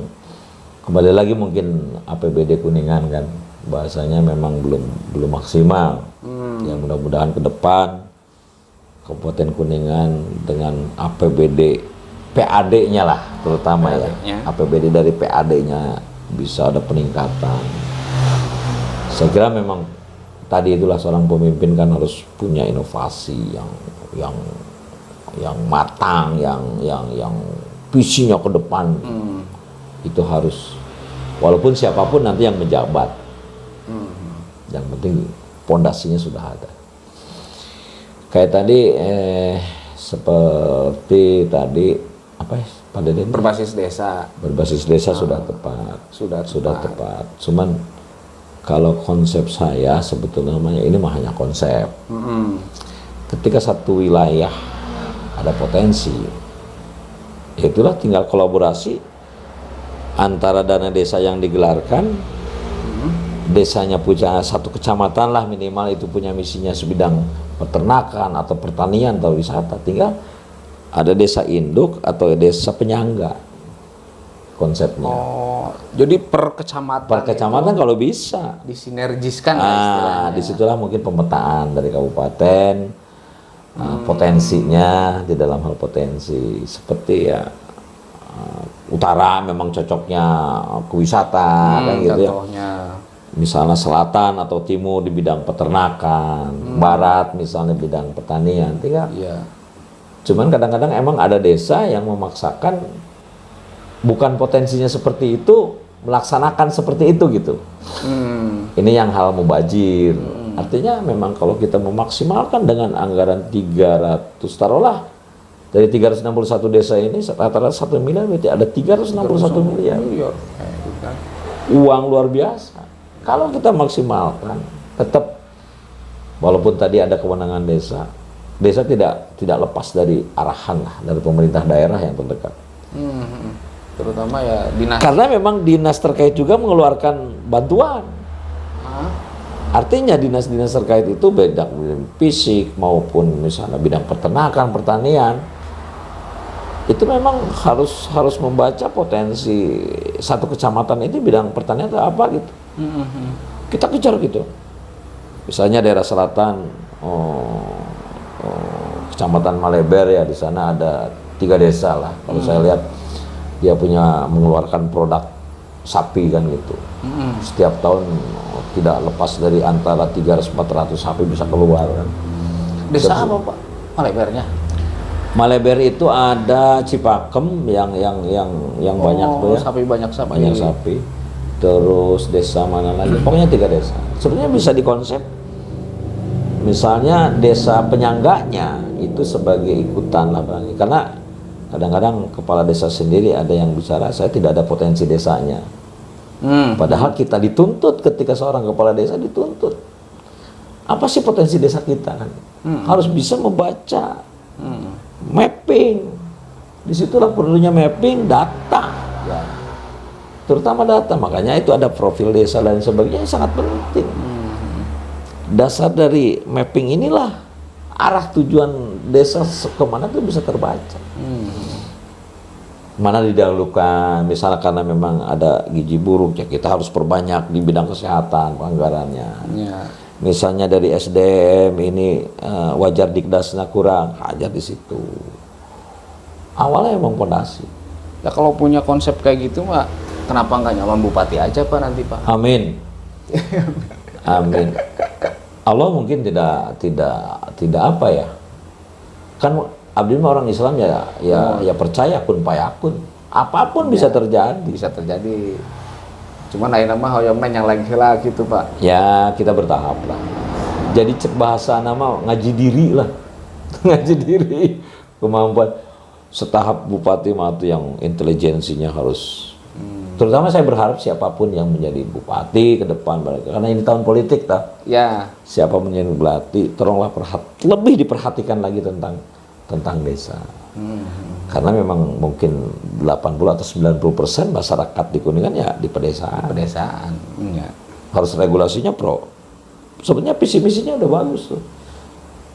kembali lagi mungkin APBD Kuningan kan bahasanya memang belum maksimal. Ya mudah-mudahan ke depan Kabupaten Kuningan dengan APBD PAD-nya lah terutama PAD-nya. ya. APBD dari PAD-nya bisa ada peningkatan. Saya kira memang tadi itulah seorang pemimpin kan harus punya inovasi yang matang, yang visinya ke depan. Itu harus, walaupun siapapun nanti yang menjabat, yang penting pondasinya sudah ada. Kayak tadi seperti tadi apa ya Pak Deden? Berbasis desa sudah tepat. sudah tepat. Cuman kalau konsep saya sebetulnya ini mah hanya konsep. Ketika satu wilayah ada potensi, ya itulah tinggal kolaborasi antara dana desa yang digelarkan, desanya punya satu kecamatan lah minimal itu punya misinya sebidang peternakan atau pertanian atau wisata, tinggal ada desa induk atau desa penyangga konsepnya. Oh, jadi per kecamatan Kalau bisa disinergiskan lah istilahnya. Disitulah mungkin pemetaan dari kabupaten, potensinya di dalam hal potensi seperti ya utara memang cocoknya ke wisata kan gitu contohnya. Ya. Misalnya selatan atau timur di bidang peternakan, barat misalnya bidang pertanian, tinggal. Iya. Cuman kadang-kadang emang ada desa yang memaksakan bukan potensinya seperti itu, melaksanakan seperti itu gitu. Ini yang hal mubazir. Artinya memang kalau kita memaksimalkan dengan anggaran 300, taruhlah dari 361 desa ini rata-rata 1 miliar, berarti ada 361 miliar. Uang luar biasa. Kalau kita maksimalkan, tetap walaupun tadi ada kewenangan desa tidak lepas dari arahan lah dari pemerintah daerah yang terdekat. Terutama ya dinas. Karena memang dinas terkait juga mengeluarkan bantuan. Artinya dinas-dinas terkait itu bidang fisik maupun misalnya bidang peternakan, pertanian, itu memang harus membaca potensi satu kecamatan itu bidang pertanian atau apa gitu. Kita kejar gitu. Misalnya daerah selatan, kecamatan Maleber ya, di sana ada 3 desa lah. Kalau saya lihat dia punya mengeluarkan produk sapi kan gitu. Setiap tahun tidak lepas dari antara 300-400 sapi bisa keluar kan. Desa apa Pak Malebernya? Maleber itu ada Cipakem yang banyak tuh ya. Banyak sapi. Terus desa mana lagi? Pokoknya 3 desa. Sebenarnya bisa dikonsep. Misalnya desa penyangganya itu sebagai ikutan lah Bang. Karena kadang-kadang kepala desa sendiri ada yang bicara saya tidak ada potensi desanya. Padahal kita dituntut ketika seorang kepala desa dituntut. Apa sih potensi desa kita kan? Harus bisa membaca, mapping. Disitulah perlunya mapping data. Ya. Terutama data, makanya itu ada profil desa dan sebagainya sangat penting. Dasar dari mapping inilah arah tujuan desa kemana tuh bisa terbaca. Mana didahulukan, misalnya karena memang ada gizi buruk ya kita harus perbanyak di bidang kesehatan anggarannya. Misalnya dari SDM ini wajar dikdasnya kurang, hajar di situ. Awalnya emang fondasi. Ya kalau punya konsep kayak gitu Pak, kenapa nggak nyaman bupati aja Pak nanti Pak? Amin. Amin. Allah mungkin tidak apa ya. Kan abdi mah orang Islam ya percaya kun payakun. Apapun bisa terjadi. Bisa terjadi. Cuman lain mah hoyong yang lagi lah gitu Pak. Ya kita bertahap lah. Jadi cek bahasa nama ngaji diri lah. Ngaji diri. Kemampuan setahap bupati mah tuh yang intelijensinya harus. Terutama saya berharap siapapun yang menjadi bupati ke depan, karena ini tahun politik tak. Ya. Siapa menjadi bupati, tolonglah lebih diperhatikan lagi tentang desa. Karena memang mungkin 80 atau 90% masyarakat di Kuningan ya di pedesaan. Ya. Harus regulasinya pro. Sebenarnya visi misinya udah bagus tuh.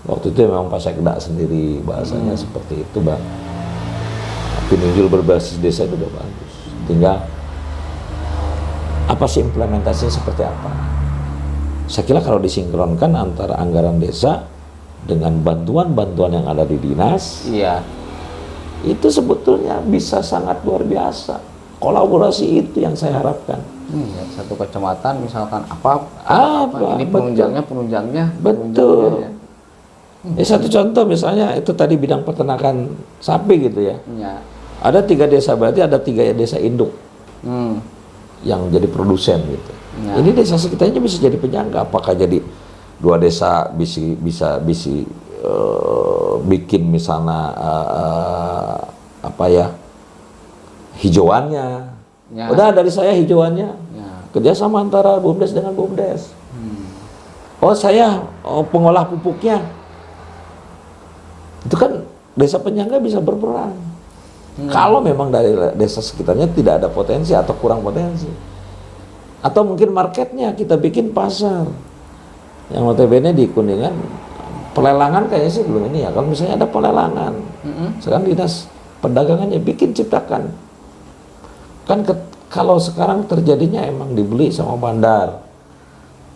Waktu itu memang Pak Sekda sendiri bahasanya seperti itu, Bang. Pinunjul berbasis desa itu udah bagus. Tinggal apa sih implementasinya seperti apa? Saya kira kalau disinkronkan antara anggaran desa dengan bantuan-bantuan yang ada di dinas, Iya. itu sebetulnya bisa sangat luar biasa. Kolaborasi itu yang saya harapkan. Ya, satu kecamatan misalkan apa ini betul. penunjangnya Betul. ya. Ya, satu contoh misalnya itu tadi bidang peternakan sapi gitu ya. Ya. Ada 3 desa, berarti ada 3 desa induk yang jadi produsen gitu. Ya. Ini desa sekitarnya bisa jadi penyangga. Apakah jadi 2 desa bisa bikin misalnya hijauannya. Ya. Udah dari saya hijauannya. Ya. Kerjasama antara BUMDes dengan BUMDes. Oh saya pengolah pupuknya. Itu kan desa penyangga bisa berperan. Kalau memang dari desa sekitarnya tidak ada potensi atau kurang potensi. Atau mungkin marketnya kita bikin pasar. Yang notabene di Kuningan pelelangan kayaknya sih belum ini ya. Kalau misalnya ada pelelangan, sekarang dinas perdagangannya bikin ciptakan. Kan kalau sekarang terjadinya emang dibeli sama bandar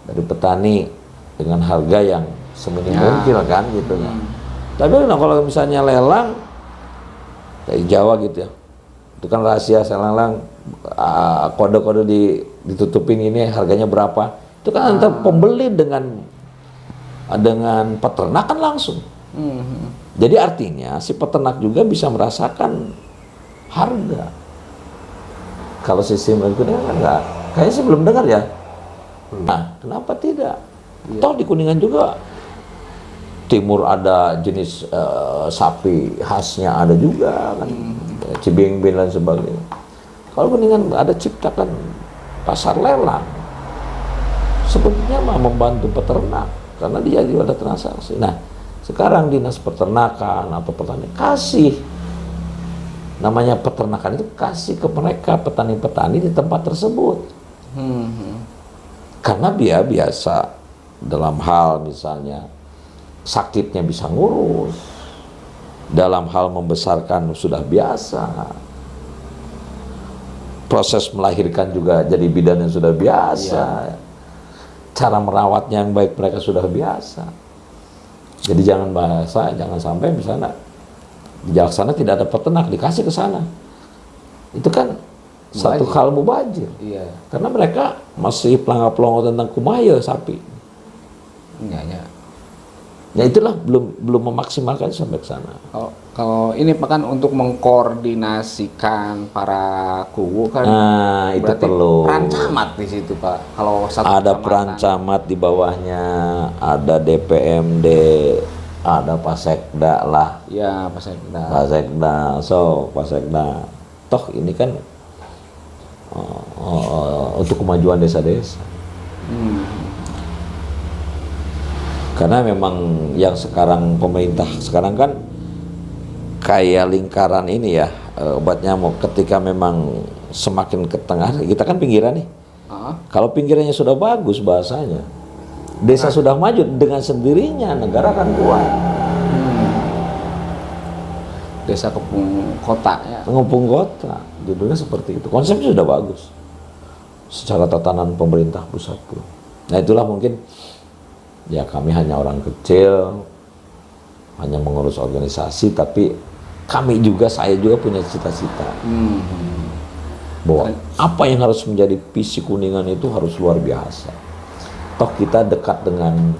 dari petani dengan harga yang seminim mungkin kan gitu kan. Tapi kalau misalnya lelang dari Jawa gitu ya, itu kan rahasia saya lelang, kode-kode ditutupin ini harganya berapa, itu kan antara pembeli dengan peternak kan langsung. Jadi artinya si peternak juga bisa merasakan harga. Kalau sistem Kuningan kan enggak, kayaknya sih belum dengar ya. Nah, kenapa tidak? Toh di Kuningan juga timur ada jenis sapi khasnya ada juga kan, Cibengbin dan sebagainya. Kalau Kuningan ada ciptakan pasar lelang, sebetulnya mah membantu peternak karena dia juga ada transaksi. Nah, sekarang dinas peternakan atau petani kasih namanya peternakan itu kasih ke mereka petani-petani di tempat tersebut. Karena dia biasa dalam hal misalnya sakitnya bisa ngurus, dalam hal membesarkan sudah biasa, proses melahirkan juga jadi bidan yang sudah biasa, cara merawatnya yang baik mereka sudah biasa. Jadi jangan sampai misalnya di Jalaksana tidak ada peternak dikasih ke sana, itu kan satu hal mubazir. Karena mereka masih pelangga-pelongo tentang kumaya sapi. Ya itulah belum memaksimalkan sampai ke sana. Kalau ini kan untuk mengkoordinasikan para kuwu kan. Nah, itu perlu. Peran camat di situ, Pak. Kalau satu ada kecamatan. peran camat di bawahnya, ada DPMD, ada Pak Sekda lah. Ya, Pak Sekda. Pak Sekda. Toh ini kan untuk kemajuan desa-desa. Karena memang yang sekarang pemerintah sekarang kan kayak lingkaran ini ya, obat nyamuk. Ketika memang semakin ke tengah, kita kan pinggiran nih. Kalau pinggirannya sudah bagus bahasanya, desa sudah maju, dengan sendirinya negara akan kuat. Desa kepung kota ya. Pengepung kota, judulnya seperti itu. Konsepnya sudah bagus secara tatanan pemerintah pusat pun. Nah itulah mungkin ya kami hanya orang kecil, hanya mengurus organisasi, tapi saya juga punya cita-cita bahwa apa yang harus menjadi visi Kuningan itu harus luar biasa. Toh kita dekat dengan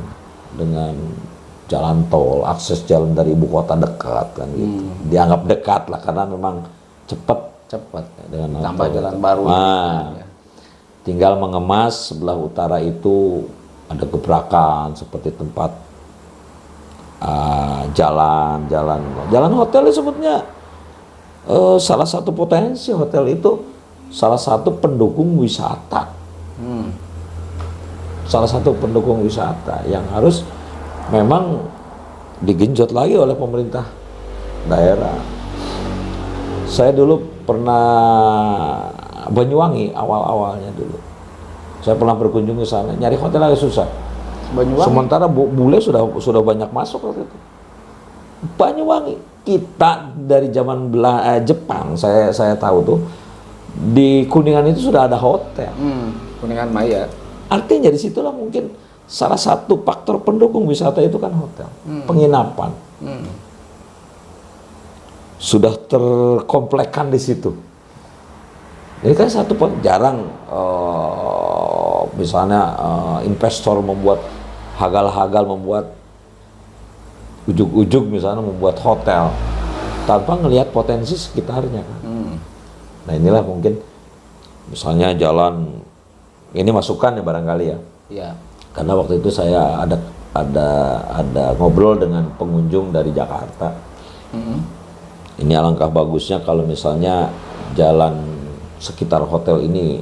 jalan tol, akses jalan dari ibu kota dekat kan gitu. Dianggap dekat lah karena memang cepat dengan tambah jalan baru. Tinggal mengemas sebelah utara itu ada gebrakan seperti tempat jalan hotel disebutnya. Salah satu potensi hotel itu salah satu pendukung wisata. Salah satu pendukung wisata yang harus memang digenjot lagi oleh pemerintah daerah. Saya dulu pernah Banyuwangi awal-awalnya dulu. Saya pernah berkunjung ke sana, nyari hotel agak susah. Banyuwangi. Sementara bule sudah banyak masuk waktu itu. Banyuwangi, kita dari zaman Jepang, saya tahu tuh di Kuningan itu sudah ada hotel. Kuningan Maya. Artinya dari situlah mungkin salah satu faktor pendukung wisata itu kan hotel, penginapan. Sudah terkomplekkan di situ. Ini kan satu jarang misalnya investor membuat hagal-hagal membuat ujuk-ujuk misalnya membuat hotel tanpa ngelihat potensi sekitarnya kan. Nah inilah mungkin misalnya jalan ini masukan ya barangkali ya. Iya. Karena waktu itu saya ada ngobrol dengan pengunjung dari Jakarta. Ini alangkah bagusnya kalau misalnya jalan sekitar hotel ini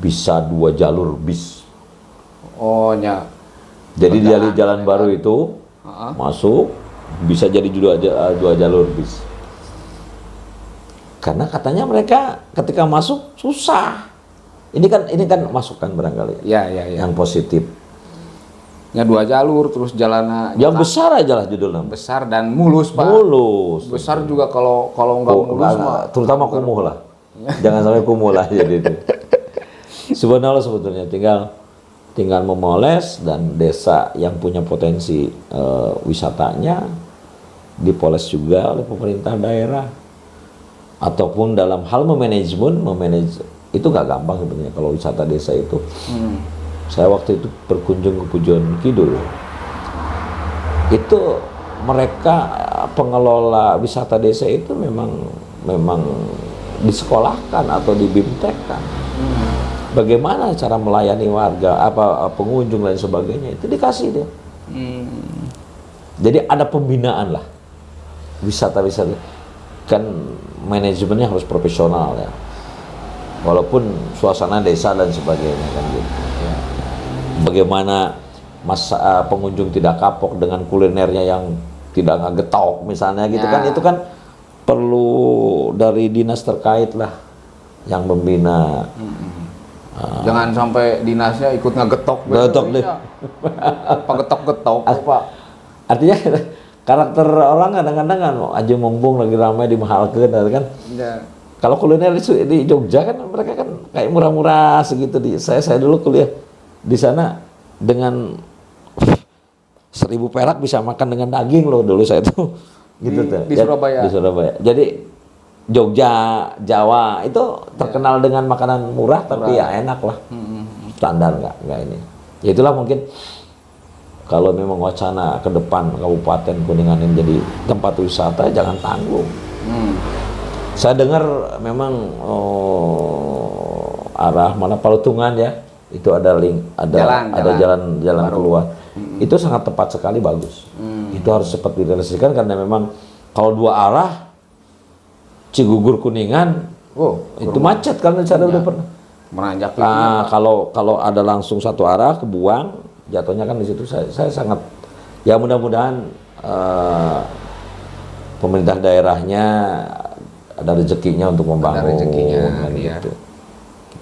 bisa 2 jalur bis. Oh ya. Jadi dari jalan baru itu masuk bisa jadi 2 jalur bis. Karena katanya mereka ketika masuk susah. Ini kan masukan barangkali. Ya. Yang positif. Ya 2 jalur terus jalannya Yang besar aja lah judulnya. besar dan mulus, Pak. Mulus. Besar juga kalau nggak mulus mah. Terutama kumuh lah. Jangan sampai kumuh lah jadi itu. Subhanallah sebetulnya tinggal memoles dan desa yang punya potensi wisatanya dipoles juga oleh pemerintah daerah. Ataupun dalam hal memanage itu gak gampang sebenarnya kalau wisata desa itu. Saya waktu itu berkunjung ke Pujon Kidul. Itu mereka pengelola wisata desa itu memang disekolahkan atau dibimtekkan. Bagaimana cara melayani warga, pengunjung dan sebagainya itu dikasih dia. Jadi ada pembinaan lah wisata-wisata. Kan manajemennya harus profesional ya. Walaupun suasana desa dan sebagainya kan gitu. Bagaimana pengunjung tidak kapok dengan kulinernya yang tidak ngagetok misalnya gitu kan, itu kan perlu dari dinas terkait lah yang membina. Jangan sampai dinasnya ikut ngagetok. Getok deh. Apa getok-getok Pak? Artinya karakter orang kadang-kadang kan aja mumpung lagi ramai di Mahalkeun kan. Ya. Kalau kuliner di Jogja kan mereka kan kayak murah-murah segitu. Saya dulu kuliah di sana dengan 1.000 perak bisa makan dengan daging loh dulu saya tuh gitu tuh di Surabaya. Di Surabaya. Jadi Jogja, Jawa itu terkenal dengan makanan murah tapi ya enak lah. Standar nggak ini. Ya itulah mungkin kalau memang wacana ke depan Kabupaten Kuningan ini jadi tempat wisata jangan tanggung. Saya dengar memang arah mana Palutungan ya, itu ada jalan keluar. Itu sangat tepat sekali, bagus. Itu harus cepat direalisasikan karena memang kalau 2 arah Cigugur Kuningan, itu macet karena saya udah pernah. Menanjak kalau ada langsung 1 arah kebuang, jatuhnya kan di situ saya sangat ya mudah-mudahan pemerintah daerahnya ada rezekinya untuk membangun. Ada rezekinya, kan iya. gitu.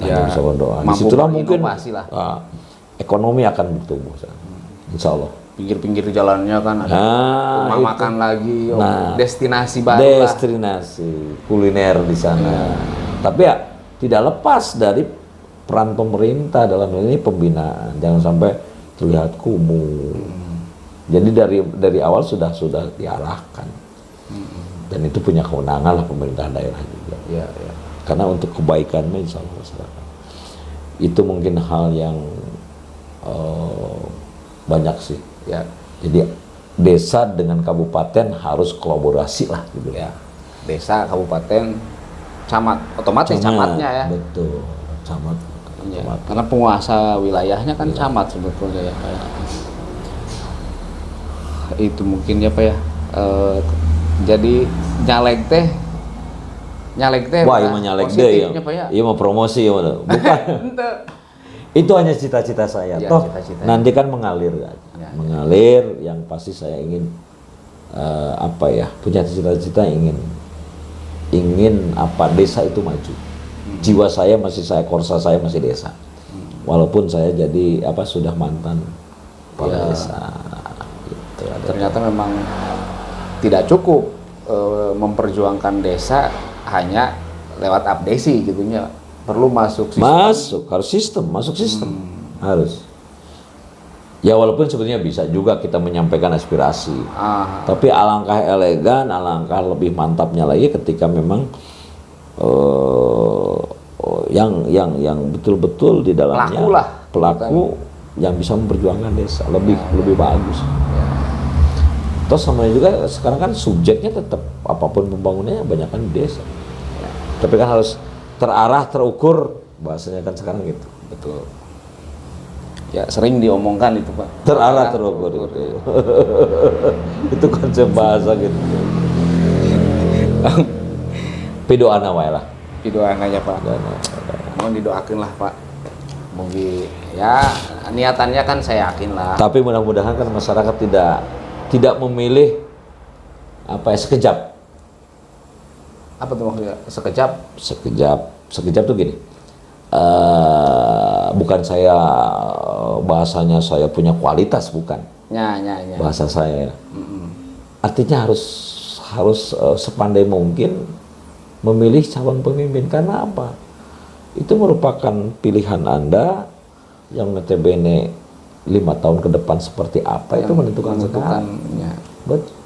Kita bisa berdoa. Disitulah mungkin ekonomi akan bertumbuh. Insya Allah. Pinggir-pinggir jalannya kan ada rumah makan lagi, destinasi baru destinasi kuliner di sana. Tapi ya tidak lepas dari peran pemerintah dalam ini pembinaan. Jangan sampai terlihat kumuh. Jadi dari awal sudah diarahkan. Dan itu punya kewenangan lah pemerintah daerah juga. Ya. Karena untuk kebaikannya insya Allah masyarakat. Itu mungkin hal yang banyak sih. Ya. Jadi desa dengan kabupaten harus kolaborasi lah gitu. Ya. Desa, kabupaten, camat, otomatis camatnya ya. Betul, camat. Iya, karena penguasa wilayahnya kan camat sebetulnya ya Pak ya. Itu mungkin ya Pak ya. Jadi nyalek teh wah ini mah nyalek deh ya. Pak ya. Iya mau promosi ya bukan. Itu hanya cita-cita saya. Ya, Toh cita-cita. nanti kan mengalir aja. Ya. Mengalir yang pasti saya ingin punya cita-cita ingin desa itu maju. Jiwa saya korsa saya masih desa. Walaupun saya jadi sudah mantan kepala desa. Gitu, ternyata memang tidak cukup memperjuangkan desa hanya lewat abdesi gitunya. Perlu masuk sistem. Masuk sistem. Harus. Ya walaupun sebetulnya bisa juga kita menyampaikan aspirasi. Tapi alangkah elegan, alangkah lebih mantapnya lagi ketika memang yang betul-betul di dalamnya pelaku yang bisa memperjuangkan desa lebih bagus. Terus sama juga sekarang kan subjeknya tetap apapun pembangunannya banyak kan di desa. Tapi kan harus terarah, terukur, bahasanya kan sekarang gitu. Betul. Ya sering diomongkan itu Pak. Terarah, terukur. Itu konsep bahasa gitu. Pidoana wae lah. Pidoana aja Pak. Mohon didoakan lah Pak. Mungkin ya niatannya kan saya yakin lah. Tapi mudah-mudahan kan masyarakat tidak memilih sekejap. Apa tuh maksudnya sekejap? Sekejap tuh gini. Bukan saya bahasanya saya punya kualitas, bukan. Ya. Bahasa saya. Artinya harus sepandai mungkin memilih calon pemimpin. Karena apa? Itu merupakan pilihan Anda yang notabene 5 tahun ke depan seperti apa yang itu menentukan sekarang. Ya. Betul.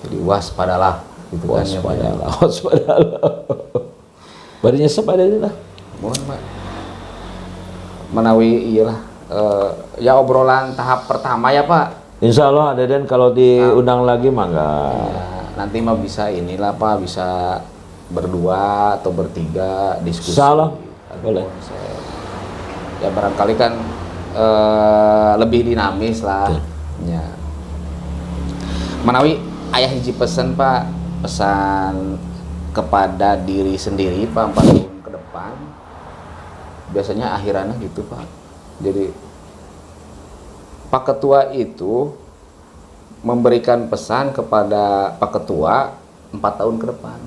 Jadi waspadalah. Gitu Waspadalah. Barinya sepadanya lah. Mohon Pak. Menawi iyalah ya obrolan tahap pertama ya Pak. Insya Allah Deden kalau diundang lagi mangga. Ya, nanti mah bisa inilah Pak, bisa berdua atau bertiga diskusi. Insya Allah boleh. Ya barangkali kan lebih dinamis lah. Ya. Menawi ayah hiji pesan Pak, pesan kepada diri sendiri Pak 4 tahun ke depan. Biasanya akhirannya gitu Pak. Jadi Pak Ketua itu memberikan pesan kepada Pak Ketua 4 tahun ke depan.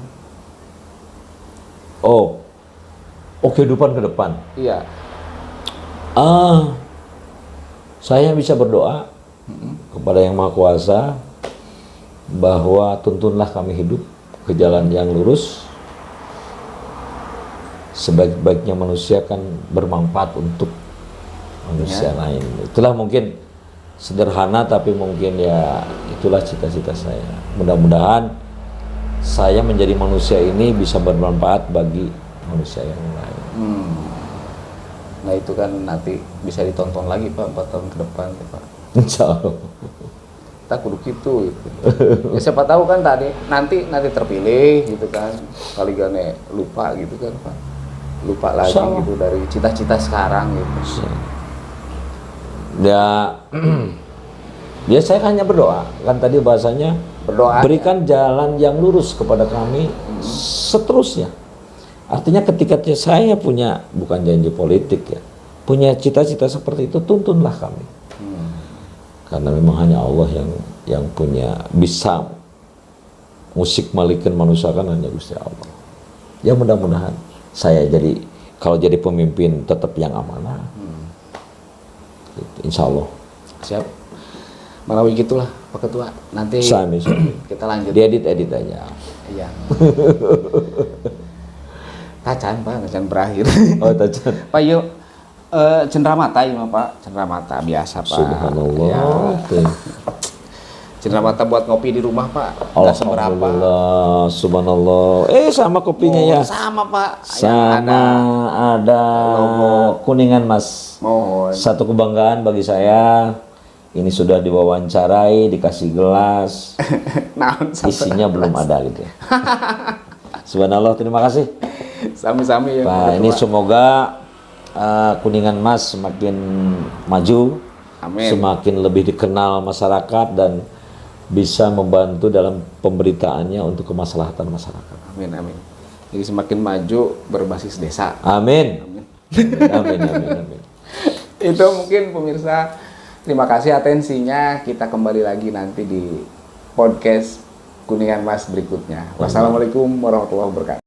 Oh kehidupan ke depan. Iya. Saya bisa berdoa kepada Yang Maha Kuasa bahwa tuntunlah kami hidup ke jalan yang lurus. Sebaik-baiknya manusia kan bermanfaat untuk manusia lain. Itulah mungkin sederhana tapi mungkin ya itulah cita-cita saya. Mudah-mudahan saya menjadi manusia ini bisa bermanfaat bagi manusia yang lain. Nah itu kan nanti bisa ditonton lagi Pak 4 tahun ke depan ya, Pak. Insya Allah. Kita kudu gitu. Ya siapa tahu kan nanti terpilih gitu kan. Kali gane lupa gitu kan Pak. Lupa lagi gitu dari cita-cita sekarang gitu. Ya, ya saya hanya berdoa. Kan tadi bahasanya berdoa. Berikan jalan yang lurus kepada kami seterusnya. Artinya ketika saya punya, bukan janji politik ya, punya cita-cita seperti itu, tuntunlah kami. Karena memang hanya Allah yang punya, bisa musik malikan manusia kan hanya Gusti Allah. Ya mudah-mudahan saya kalau jadi pemimpin tetap yang amanah. Insya Allah. Siap. Melalui gitulah Pak Ketua. Nanti kita lanjut. Diedit aja. Iya. Tacan Pak, tacan berakhir. Oh tacan. Pak yuk, cenderamata ya Pak, cenderamata biasa Pak. Subhanallah. Ya. Cenderamata buat ngopi di rumah Pak. Alhamdulillah, subhanallah. Sama kopinya ya. Sama Pak. Sama ada Kuningan Mas. Mohon. Satu kebanggaan bagi saya. Ini sudah diwawancarai, dikasih gelas. Isinya belum ada gitu. Subhanallah, terima kasih. Sami-sami ya Pak. Ini semoga Kuningan Mas semakin maju, Amin. semakin lebih dikenal masyarakat dan bisa membantu dalam pemberitaannya untuk kemaslahatan masyarakat. Amin, amin. Jadi semakin maju berbasis desa. Amin. Amin. Amin, amin, amin. Itu mungkin pemirsa, terima kasih atensinya. Kita kembali lagi nanti di podcast Kuningan Mas berikutnya. Wassalamualaikum warahmatullahi wabarakatuh.